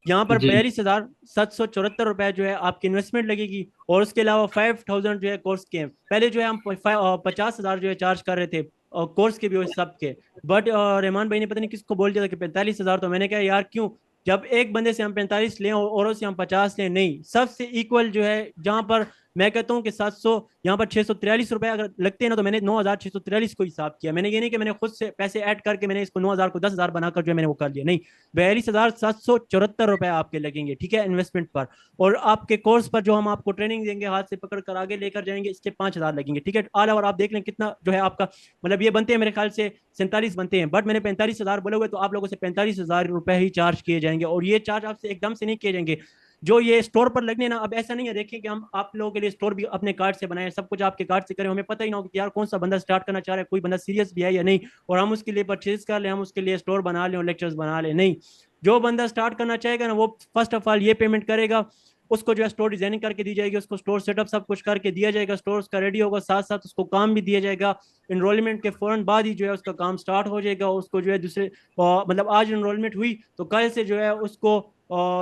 यहाँ पर जी 42,774 रुपए जो है आपकी इन्वेस्टमेंट लगेगी, और उसके अलावा 5,000 जो है कोर्स के, पहले जो है हम 50,000 जो है चार्ज कर रहे थे और कोर्स के भी और सब के। बट रहमान भाई ने पता नहीं किसको बोल दिया था कि 45,000, तो मैंने कहा यार क्यों, जब एक बंदे से हम 45 लें और औरों से हम 50 लें, नहीं, सबसे इक्वल जो है। जहां पर मैं कहता हूँ कि 700, यहाँ पर 643 रुपए अगर लगते हैं ना, तो मैंने 9,643 को हिसाब किया। मैंने ये नहीं कि मैंने खुद से पैसे ऐड करके मैंने इसको 9,000 को 10,000 बनाकर जो है मैंने वो कर लिया, नहीं। 42,774 रुपए आपके लगेंगे, ठीक है, इन्वेस्टमेंट पर। और आपके कोर्स पर जो हम आपको ट्रेनिंग देंगे, हाथ से पकड़ कर आगे लेकर जाएंगे, इसके 5,000 लगेंगे, ठीक है। ऑल ओवर आप देख लें कितना जो है आपका, मतलब ये बनते हैं मेरे ख्याल से 47 बनते हैं, बट मैंने 45,000 बोले हुए, तो आप लोगों से 45,000 रुपए ही चार्ज किए जाएंगे। और ये चार्ज आपसे एकदम से नहीं किए जाएंगे, जो ये स्टोर पर लगने ना, अब ऐसा नहीं है, देखिए कि हम आप लोगों के लिए स्टोर भी अपने कार्ड से बनाए, सब कुछ आपके कार्ड से करें, हमें पता ही ना हो कि यार कौन सा बंदा स्टार्ट करना चाह रहा है, कोई बंदा सीरियस भी है या नहीं, और हम उसके लिए परचेज कर लें, हम उसके लिए स्टोर बना लें और लेक्चर्स बना लें, नहीं। जो बंदा स्टार्ट करना चाहेगा ना, वो फर्स्ट ऑफ ऑल ये पेमेंट करेगा, उसको जो है स्टोर डिजाइनिंग करके दी जाएगी, उसको स्टोर सेटअप सब कुछ करके दिया जाएगा, स्टोर उसका रेडी होगा, साथ साथ उसको काम भी दिया जाएगा। इनरोलमेंट के फौरन बाद ही जो है उसका काम स्टार्ट हो जाएगा। उसको जो है दूसरे मतलब आज इनरोलमेंट हुई तो कल से जो है उसको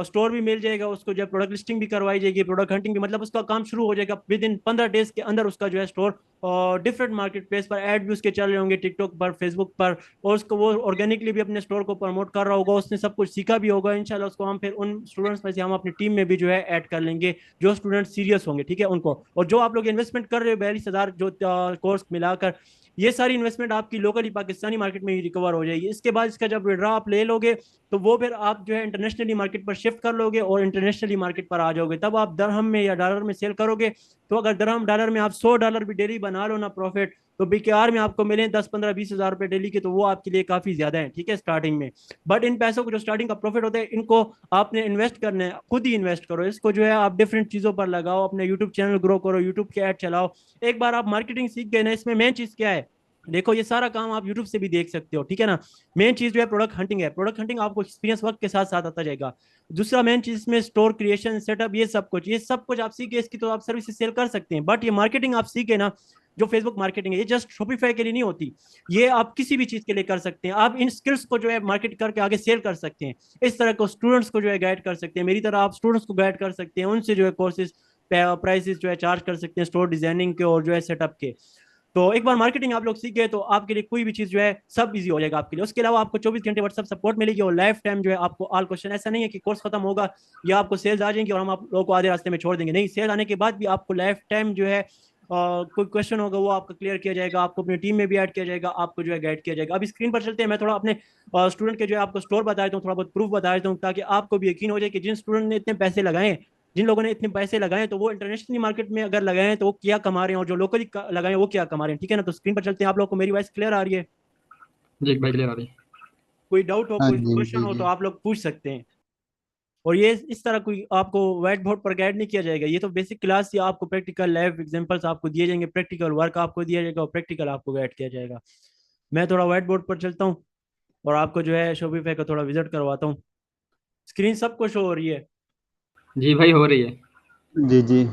स्टोर भी मिल जाएगा, उसको जो है प्रोडक्ट लिस्टिंग भी करवाई जाएगी, प्रोडक्ट हंटिंग भी, मतलब उसका काम शुरू हो जाएगा विद इन 15 डेज के अंदर। उसका जो है स्टोर और डिफरेंट मार्केट प्लेस पर ऐड भी उसके चल रहे होंगे, टिकटॉक पर, फेसबुक पर, और उसको वो ऑर्गेनिकली भी अपने स्टोर को प्रमोट कर रहा होगा, उसने सब कुछ सीखा भी होगा। इंशाल्लाह उसको हम फिर उन स्टूडेंट्स में से हम अपनी टीम में भी जो है ऐड कर लेंगे, जो स्टूडेंट सीरियस होंगे, ठीक है, उनको। और जो आप लोग इन्वेस्टमेंट कर रहे हो 42,000 जो कोर्स मिलाकर, ये सारी इन्वेस्टमेंट आपकी लोकली पाकिस्तानी मार्केट में ही रिकवर हो जाएगी। इसके बाद इसका जब विड्रॉ आप ले लोगे, तो वो फिर आप जो है इंटरनेशनली मार्केट पर शिफ्ट कर लोगे और इंटरनेशनली मार्केट पर आ जाओगे। तब आप दरहम में या डॉलर में सेल करोगे, तो अगर दरहम डॉलर में आप $100 भी डेली बना लो ना प्रॉफिट, तो बीकेआर में आपको मिले 10, 15, 20 हज़ार रुपए डेली के, तो वो आपके लिए काफी ज्यादा है, ठीक है, स्टार्टिंग में। बट इन पैसों को जो स्टार्टिंग का प्रॉफिट होता है, इनको आपने इन्वेस्ट करना है, खुद ही इन्वेस्ट करो इसको, जो है आप डिफरेंट चीजों पर लगाओ, अपने यूट्यूब चैनल ग्रो करो, यूट्यूब के ऐड चलाओ। एक बार आप मार्केटिंग सीख गए ना, इसमें मेन चीज क्या है, देखो ये सारा काम आप यूट्यूब से भी देख सकते हो, ठीक है ना। मेन चीज जो है प्रोडक्ट हंटिंग है, प्रोडक्ट हंटिंग आपको एक्सपीरियंस वक्त के साथ साथ आता जाएगा। दूसरा मेन चीज इसमें स्टोर क्रिएशन सेटअप, ये सब कुछ आप सीखे, इसकी तो आप सर्विस सेल कर सकते हैं। बट ये मार्केटिंग आप सीखे ना, जो फेसबुक मार्केटिंग है, ये जस्ट शॉपिफाई के लिए नहीं होती, ये आप किसी भी चीज के लिए कर सकते हैं। आप इन स्किल्स को जो है मार्केट करके आगे सेल कर सकते हैं। इस तरह को स्टूडेंट्स को जो है गाइड कर सकते हैं, मेरी तरह आप स्टूडेंट्स को गाइड कर सकते हैं, उनसे जो है कोर्सेज प्राइसेस जो है चार्ज कर सकते हैं, स्टोर डिजाइनिंग के और जो है सेटअप के। तो एक बार मार्केटिंग आप लोग सीख गए तो आपके लिए कोई भी चीज जो है सब इजी हो जाएगा आपके लिए। उसके अलावा आपको 24 घंटे व्हाट्सएप सपोर्ट मिलेगी और लाइफ टाइम जो है आपको ऑल क्वेश्चन, ऐसा नहीं है कि कोर्स खत्म होगा या आपको सेल्स आ जाएंगी और हम आप लोगों को आधे रास्ते में छोड़ देंगे, नहीं, सेल आने के बाद भी आपको लाइफ टाइम जो है कोई क्वेश्चन होगा वो आपका क्लियर किया जाएगा, आपको अपनी टीम में भी ऐड किया जाएगा, आपको जो है गाइड किया जाएगा। अभी स्क्रीन पर चलते हैं, मैं थोड़ा अपने स्टूडेंट के जो है आपको स्टोर बता देता हूँ, थोड़ा बहुत प्रूफ बता देता हूँ, ताकि आपको भी यकीन हो जाए कि जिन स्टूडेंट ने इतने पैसे लगाए, जिन लोगों ने इतने पैसे लगाए तो वो इंटरनेशनली मार्केट में अगर लगाए तो वो क्या कमा रहे हैं और जो लोकली लगाए वो क्या कमा रहे हैं। ठीक है ना, तो स्क्रीन पर चलते हैं। आप लोगों को मेरी वॉइस क्लियर आ रही है? जी भाई क्लियर आ रही है। कोई डाउट हो, हाँ कोई जी क्वेश्चन जी हो तो जी। आप लोग पूछ सकते हैं। और ये इस तरह कोई आपको व्हाइट बोर्ड पर गाइड नहीं किया जाएगा, ये तो बेसिक क्लास, या आपको प्रैक्टिकल लाइव एग्जांपल्स आपको दिए जाएंगे, प्रैक्टिकल वर्क आपको दिया जाएगा और प्रैक्टिकल आपको गाइड किया जाएगा। मैं थोड़ा व्हाइट बोर्ड पर चलता हूँ और आपको जो है शॉपिफाई का थोड़ा विजिट करवाता हूँ। स्क्रीन सबको शो हो रही है? जी भाई हो रही है। जी जी।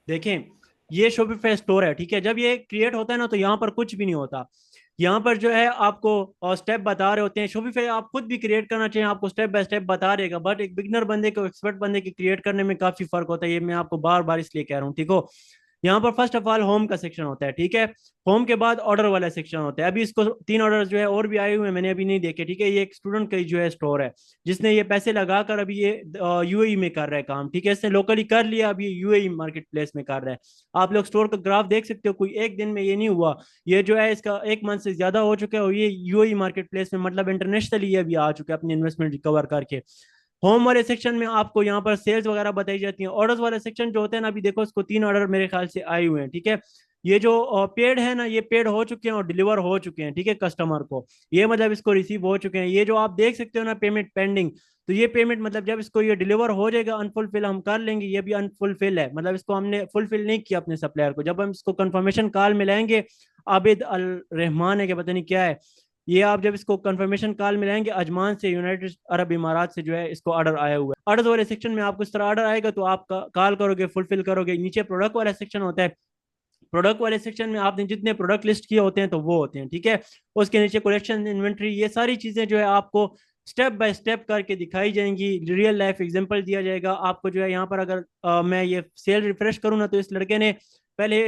देखें, ये शॉपिफाई स्टोर है, ठीक है। जब ये क्रिएट होता है ना तो यहाँ पर कुछ भी नहीं होता। यहाँ पर जो है आपको स्टेप बता रहे होते हैं। शॉपिफाई आप खुद भी क्रिएट करना चाहिए, आपको स्टेप बाय स्टेप बता रहेगा, बट एक बिगनर बंदे को एक्सपर्ट बंदे की क्रिएट करने में काफी फर्क होता है। ये मैं आपको बार बार इसलिए कह रहा हूँ, ठीक हो। यहाँ पर फर्स्ट ऑफ ऑल होम का सेक्शन होता है, ठीक है। होम के बाद ऑर्डर वाला सेक्शन होता है। अभी इसको 3 ऑर्डर जो है और भी आए हुए हैं, मैंने अभी नहीं देखे, ठीक है। ये एक स्टूडेंट का ही जो है स्टोर है, जिसने ये पैसे लगाकर अभी ये यूएई में कर रहा है काम, ठीक है। इसने लोकली कर लिया, अभी यूएई मार्केट प्लेस में कर रहा है। आप लोग स्टोर का ग्राफ देख सकते हो, कोई एक दिन में ये नहीं हुआ, ये जो है इसका 1 मंथ से ज्यादा हो चुका है और ये यूएई मार्केट प्लेस में मतलब इंटरनेशनली ये भी आ चुका है अपनी इन्वेस्टमेंट रिकवर करके। होम वाले सेक्शन में आपको यहाँ पर सेल्स वगैरह बताई जाती है। ऑर्डर्स वाले सेक्शन जो होते हैं ना, अभी देखो इसको 3 ऑर्डर मेरे ख्याल से आए हुए हैं, ठीक है। ये जो पेड है ना, ये पेड हो चुके हैं और डिलीवर हो चुके हैं, ठीक है, कस्टमर को। ये मतलब इसको रिसीव हो चुके हैं। ये जो आप देख सकते हो ना पेमेंट पेंडिंग, तो ये पेमेंट मतलब जब इसको ये डिलीवर हो जाएगा, अनफुलफिल हम कर लेंगे, ये भी अनफुलफिल है, मतलब इसको हमने फुलफिल नहीं किया अपने सप्लायर को। जब हम इसको कंफर्मेशन कॉल में लाएंगे, आबिद अल रहमान है कि पता नहीं क्या है, ये आप जब इसको कंफर्मेशन कॉल में लाएंगे अजमान से, यूनाइटेड अरब इमारात से जो है इसको ऑर्डर आया हुआ है। ऑर्डर वाले सेक्शन में आपको इस तरह ऑर्डर आएगा तो आप कॉल करोगे, फुलफिल करोगे। नीचे प्रोडक्ट वाला सेक्शन होता है, प्रोडक्ट वाले सेक्शन में आपने जितने प्रोडक्ट लिस्ट किए होते हैं तो वो होते हैं, ठीक है। उसके नीचे कलेक्शन, इन्वेंट्री, ये सारी चीजें जो है आपको स्टेप बाय स्टेप करके दिखाई जाएंगी, रियल लाइफ एग्जांपल दिया जाएगा आपको। जो है यहाँ पर अगर मैं ये सेल रिफ्रेश करूँ ना, तो इस लड़के ने पहले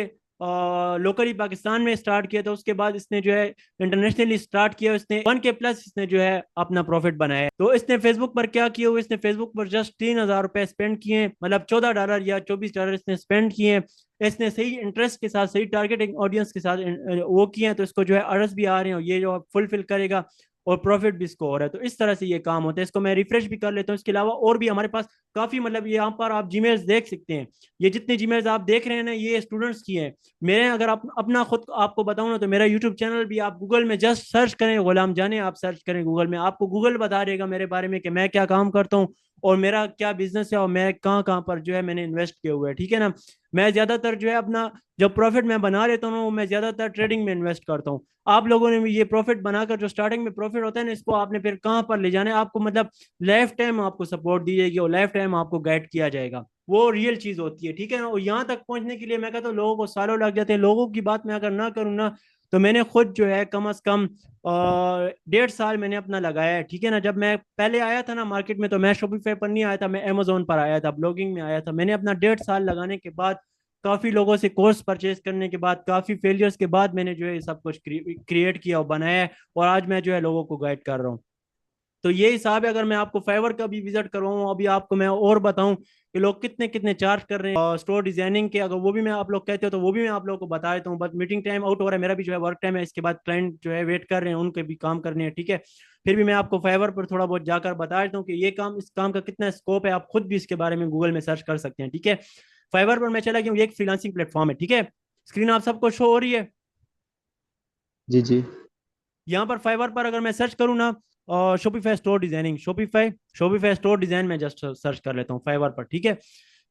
लोकली पाकिस्तान में स्टार्ट किया था, उसके बाद इसने जो है इंटरनेशनली स्टार्ट किया, इसने 1K+ इसने जो है अपना प्रॉफिट बनाया। तो इसने फेसबुक पर क्या किया हुआ, इसने फेसबुक पर जस्ट 3,000 रुपए स्पेंड किए, मतलब $14 या $24 इसने स्पेंड किए। इसने सही इंटरेस्ट के साथ, सही टारगेटिंग ऑडियंस के साथ वो किए हैं, तो इसको जो है अर्स भी आ रहे हैं और ये जो फुलफिल करेगा और प्रॉफिट भी इसको हो रहा है। तो इस तरह से ये काम होता है। इसको मैं रिफ्रेश भी कर लेता हूँ। इसके अलावा और भी हमारे पास काफी, मतलब यहाँ पर आप जीमेल्स देख सकते हैं। ये जितने जीमेल्स आप देख रहे हैं ना, ये स्टूडेंट्स की हैं मेरे। अगर आप अपना खुद आपको बताऊं ना, तो मेरा यूट्यूब चैनल भी आप गूगल में जस्ट सर्च करें, गुलाम जाने आप सर्च करें गूगल में, आपको गूगल बता देगा मेरे बारे में कि मैं क्या काम करता हूँ और मेरा क्या बिजनेस है और मैं कहाँ कहाँ पर जो है मैंने इन्वेस्ट किए हुए है, ठीक है ना। मैं ज्यादातर जो है अपना जो प्रॉफिट मैं बना लेता हूँ, मैं ज्यादातर ट्रेडिंग में इन्वेस्ट करता हूँ। आप लोगों ने भी ये प्रॉफिट बनाकर, जो स्टार्टिंग में प्रॉफिट होता है ना, इसको आपने फिर कहाँ पर ले जाना है, आपको मतलब लाइफ टाइम आपको सपोर्ट दी जाएगी और लाइफ टाइम आपको गाइड किया जाएगा। वो रियल चीज होती है, ठीक है ना। और यहाँ तक पहुंचने के लिए मैं कहता हूँ लोगों को सालों लग जाते हैं। लोगों की बात मैं अगर ना करूँ ना, तो मैंने खुद जो है कम अज कम 1.5 साल मैंने अपना लगाया है, ठीक है ना। जब मैं पहले आया था ना मार्केट में, तो मैं शॉपिफाई पर नहीं आया था, मैं अमेजोन पर आया था, ब्लॉगिंग में आया था। मैंने अपना 1.5 साल लगाने के बाद, काफी लोगों से कोर्स परचेज करने के बाद, काफी फेलियर्स के बाद मैंने जो है सब कुछ क्रिएट किया और बनाया है, और आज मैं जो है लोगों को गाइड कर रहा हूँ। तो ये हिसाब है। अगर मैं आपको फाइवर का भी विजिट करवाऊँ, अभी आपको मैं और बताऊं कि लोग कितने कितने चार्ज कर रहे हैं स्टोर डिजाइनिंग के, अगर वो भी मैं आप लोग कहते हो तो वो भी मैं आप लोगों को बता देता हूँ। बट मीटिंग टाइम आउट हो रहा है, मेरा भी जो है वर्क टाइम है, इसके बाद क्लाइंट जो है वेट कर रहे हैं, उनके भी काम करने हैं, ठीक है। फिर भी मैं आपको फाइवर पर थोड़ा बहुत जाकर बता देता हूँ कि ये काम, इस काम का कितना स्कोप है। आप खुद भी इसके बारे में गूगल में सर्च कर सकते हैं, ठीक है। फाइवर पर मैं चला गया हूँ, ये एक फ्रीलांसिंग प्लेटफॉर्म है, ठीक है। स्क्रीन आप सबको शो हो रही है? जी जी। यहाँ पर फाइवर पर अगर मैं सर्च करूँ ना, Shopify store designing, Shopify Shopify store design में जस्ट सर्च कर लेता हूँ फाइवर पर, ठीक है।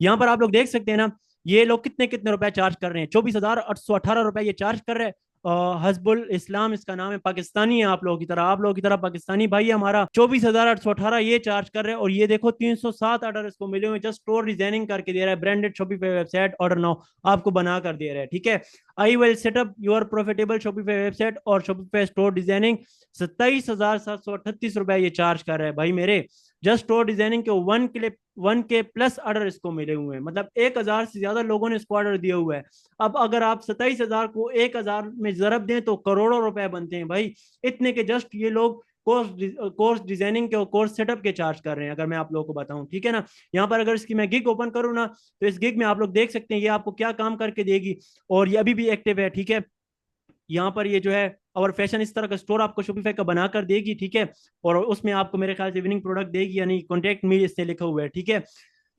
यहाँ पर आप लोग देख सकते हैं ना, ये लोग कितने कितने रुपए चार्ज कर रहे हैं। 24,818 रुपए ये चार्ज कर रहे हैं। हस्बुल इस्लाम इसका नाम है, पाकिस्तानी है आप लोगों की तरह, आप लोगों की तरह पाकिस्तानी भाई है हमारा। 24,818 ये चार्ज कर रहे हैं। और ये देखो 307 ऑर्डर इसको मिले हुए, जस्ट स्टोर डिजाइनिंग करके दे रहा है, branded Shopify website order now आपको बना कर दे रहा है, ठीक है। I will set up your profitable Shopify website और शॉपिफाई स्टोर डिजाइनिंग। 27,738 रुपए ये चार्ज कर रहा है भाई मेरे। जस्ट स्टोर डिजाइनिंग के 1K प्लस ऑर्डर इसको मिले हुए हैं, मतलब 1,000 से ज्यादा लोगों ने इसको ऑर्डर दिया हुआ है। अब अगर आप 27,000 को 1,000 में जरब दें तो करोड़ों रुपए बनते हैं भाई। इतने के जस्ट ये लोग कोर्स डिजाइनिंग के और कोर्स सेटअप के चार्ज कर रहे हैं, अगर मैं आप लोगों को बताऊं, ठीक है ना। यहाँ पर अगर इसकी मैं गिग ओपन करूँ ना, तो इस गिग में आप लोग देख सकते हैं ये आपको क्या काम करके देगी, और ये अभी भी एक्टिव है, ठीक है। यहाँ पर ये जो है और फैशन इस तरह का स्टोर आपको शॉपिफाई का बना कर देगी, ठीक है। और उसमें आपको मेरे ख्याल से विनिंग प्रोडक्ट देगी, यानी कॉन्टेक्ट मी इससे लिखा हुआ है, ठीक है।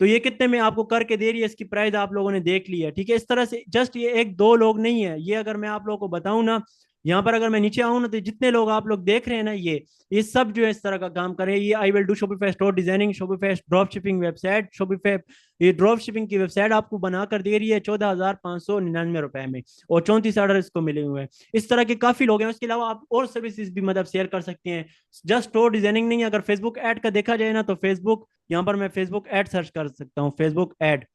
तो ये कितने में आपको करके दे रही है, इसकी प्राइस आप लोगों ने देख ली है, ठीक है। इस तरह से जस्ट ये एक दो लोग नहीं है, ये अगर मैं आप लोगों को बताऊं ना, यहाँ पर अगर मैं नीचे आऊं ना, तो जितने लोग आप लोग देख रहे हैं ना, ये सब जो है इस तरह का काम करें। ये I will do Shopify store designing, Shopify drop shipping website, Shopify ये ड्रॉप शिपिंग की वेबसाइट आपको बनाकर दे रही है 14,599 रुपए में, और 34 ऑर्डर इसको मिले हुए हैं। इस तरह के काफी लोग हैं। उसके अलावा आप और सर्विसेज भी मतलब शेयर कर सकते हैं, जस्ट स्टोर डिजाइनिंग नहीं है। अगर फेसबुक ऐड का देखा जाए ना, तो फेसबुक, यहाँ पर मैं फेसबुक ऐड सर्च कर सकता हूँ, फेसबुक ऐड।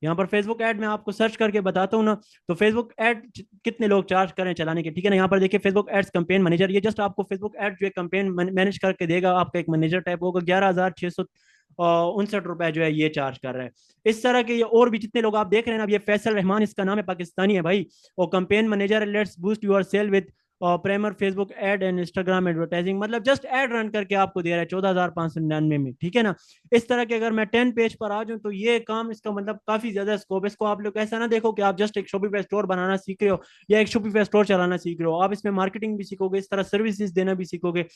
यहाँ पर फेसबुक ऐड में आपको सर्च करके बताता हूँ ना, तो फेसबुक ऐड कितने लोग चार्ज करें चलाने के, ठीक है ना। यहाँ पर देखिए फेसबुक एड्स कैंपेन मैनेजर, ये जस्ट आपको फेसबुक ऐड जो है कैंपेन मैनेज करके देगा, आपका एक मैनेजर टाइप होगा। 11,659 रुपए जो है ये चार्ज कर रहा है। इस तरह के ये और भी जितने लोग आप देख रहे हैं ना, अब ये फैसल रहमान इसका नाम है, पाकिस्तानी है भाई, और campaign manager, let's boost your sale with our primer Facebook ad and Instagram advertising, मतलब जस्ट एड रन करके आपको दे रहा है 14,599 में, ठीक है ना। इस तरह के अगर मैं 10 पेज पर आ जाऊं, तो ये काम इसका मतलब काफी ज्यादा स्कोप है। इसको आप लोग ऐसा ना देखो कि आप जस्ट एक शॉपिफाई स्टोर बनाना सीख रहे हो या एक शॉपिफाई स्टोर चलाना सीख रहे हो, आप इसमें मार्केटिंग भी सीखोगे, इस तरह सर्विसेज देना भी सीखोगे।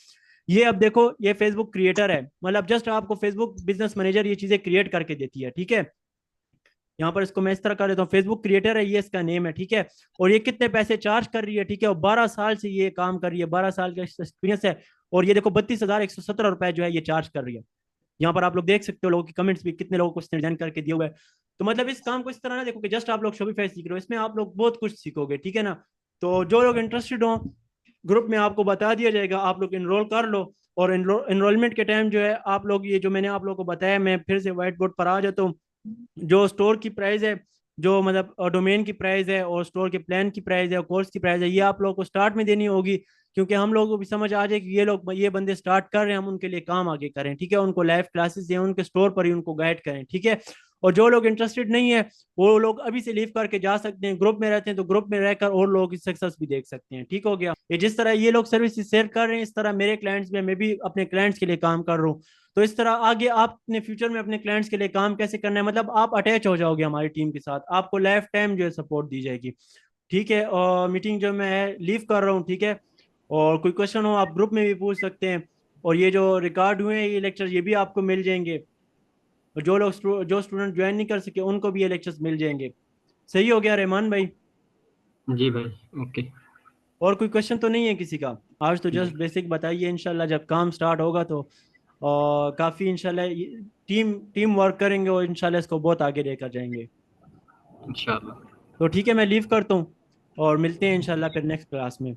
ये अब देखो ये फेसबुक क्रिएटर है, मतलब जस्ट आपको फेसबुक बिजनेस मैनेजर ये चीजें क्रिएट करके देती है, ठीक है। यहाँ पर इसको मैं इस तरह कर देता हूँ, फेसबुक क्रिएटर है ये, इसका नेम है, ठीक है। और ये कितने पैसे चार्ज कर रही है, ठीक है, और 12 साल से ये काम कर रही है, 12 साल का एक्सपीरियंस है। और ये देखो 32,117 रुपए जो है ये चार्ज कर रही है। यहाँ पर आप लोग देख सकते हो लोगों की कमेंट्स भी, कितने लोगों को इसने डिजाइन करके दिया हुआ है। तो मतलब इस काम को इस तरह ना देखो कि जस्ट आप लोग शॉपिफाई सीख रहे हो, इसमें आप लोग बहुत कुछ सीखोगे, ठीक है ना। तो जो लोग इंटरेस्टेड हो, ग्रुप में आपको बता दिया जाएगा, आप लोग इनरोल कर लो। और इनरोलमेंट के टाइम जो है आप लोग ये जो मैंने आप लोगों को बताया, मैं फिर से व्हाइट बोर्ड पर आ जाता हूँ। जो स्टोर की प्राइस है, जो मतलब डोमेन की प्राइस है, और स्टोर के प्लान की प्राइस है, और कोर्स की प्राइस है, ये आप लोगों को स्टार्ट में देनी होगी, क्योंकि हम लोगों को भी समझ आ जाए कि ये बंदे स्टार्ट कर रहे हैं, हम उनके लिए काम आगे करें, ठीक है। उनको लाइव क्लासेस दें, उनके स्टोर पर ही उनको गाइड करें, ठीक है। और जो लोग इंटरेस्टेड नहीं है, वो लोग अभी से लीव करके जा सकते हैं। ग्रुप में रहते हैं तो ग्रुप में रहकर और लोगों की सक्सेस भी देख सकते हैं, ठीक हो गया। ये जिस तरह ये लोग सर्विस शेयर कर रहे हैं, इस तरह मेरे क्लाइंट्स में मैं भी अपने क्लाइंट्स के लिए काम कर रहा हूँ। तो इस तरह आगे आपने फ्यूचर में अपने क्लाइंट्स के लिए काम कैसे करना है, मतलब आप अटैच हो जाओगे हमारी टीम के साथ, आपको लाइफ टाइम जो है सपोर्ट दी जाएगी, ठीक है। और मीटिंग जो मैं लीव कर रहा हूँ, ठीक है। और कोई क्वेश्चन हो आप ग्रुप में भी पूछ सकते हैं। और ये जो रिकॉर्ड हुए हैं ये लेक्चर, ये भी आपको मिल जाएंगे। और जो स्टूडेंट ज्वाइन नहीं कर सके उनको भी ये लेक्चर्स मिल जाएंगे। सही हो गया रहमान भाई? जी भाई। ओके। और कोई क्वेश्चन तो नहीं है किसी का? आज तो जस्ट बेसिक बताइए, इंशाल्लाह जब काम स्टार्ट होगा तो और काफ़ी इंशाल्लाह टीम टीम वर्क करेंगे, और इंशाल्लाह इसको बहुत आगे लेकर जाएंगे। इंशाल्लाह। तो ठीक है, मैं लीव करता हूँ, और मिलते हैं इंशाल्लाह फिर नेक्स्ट क्लास में।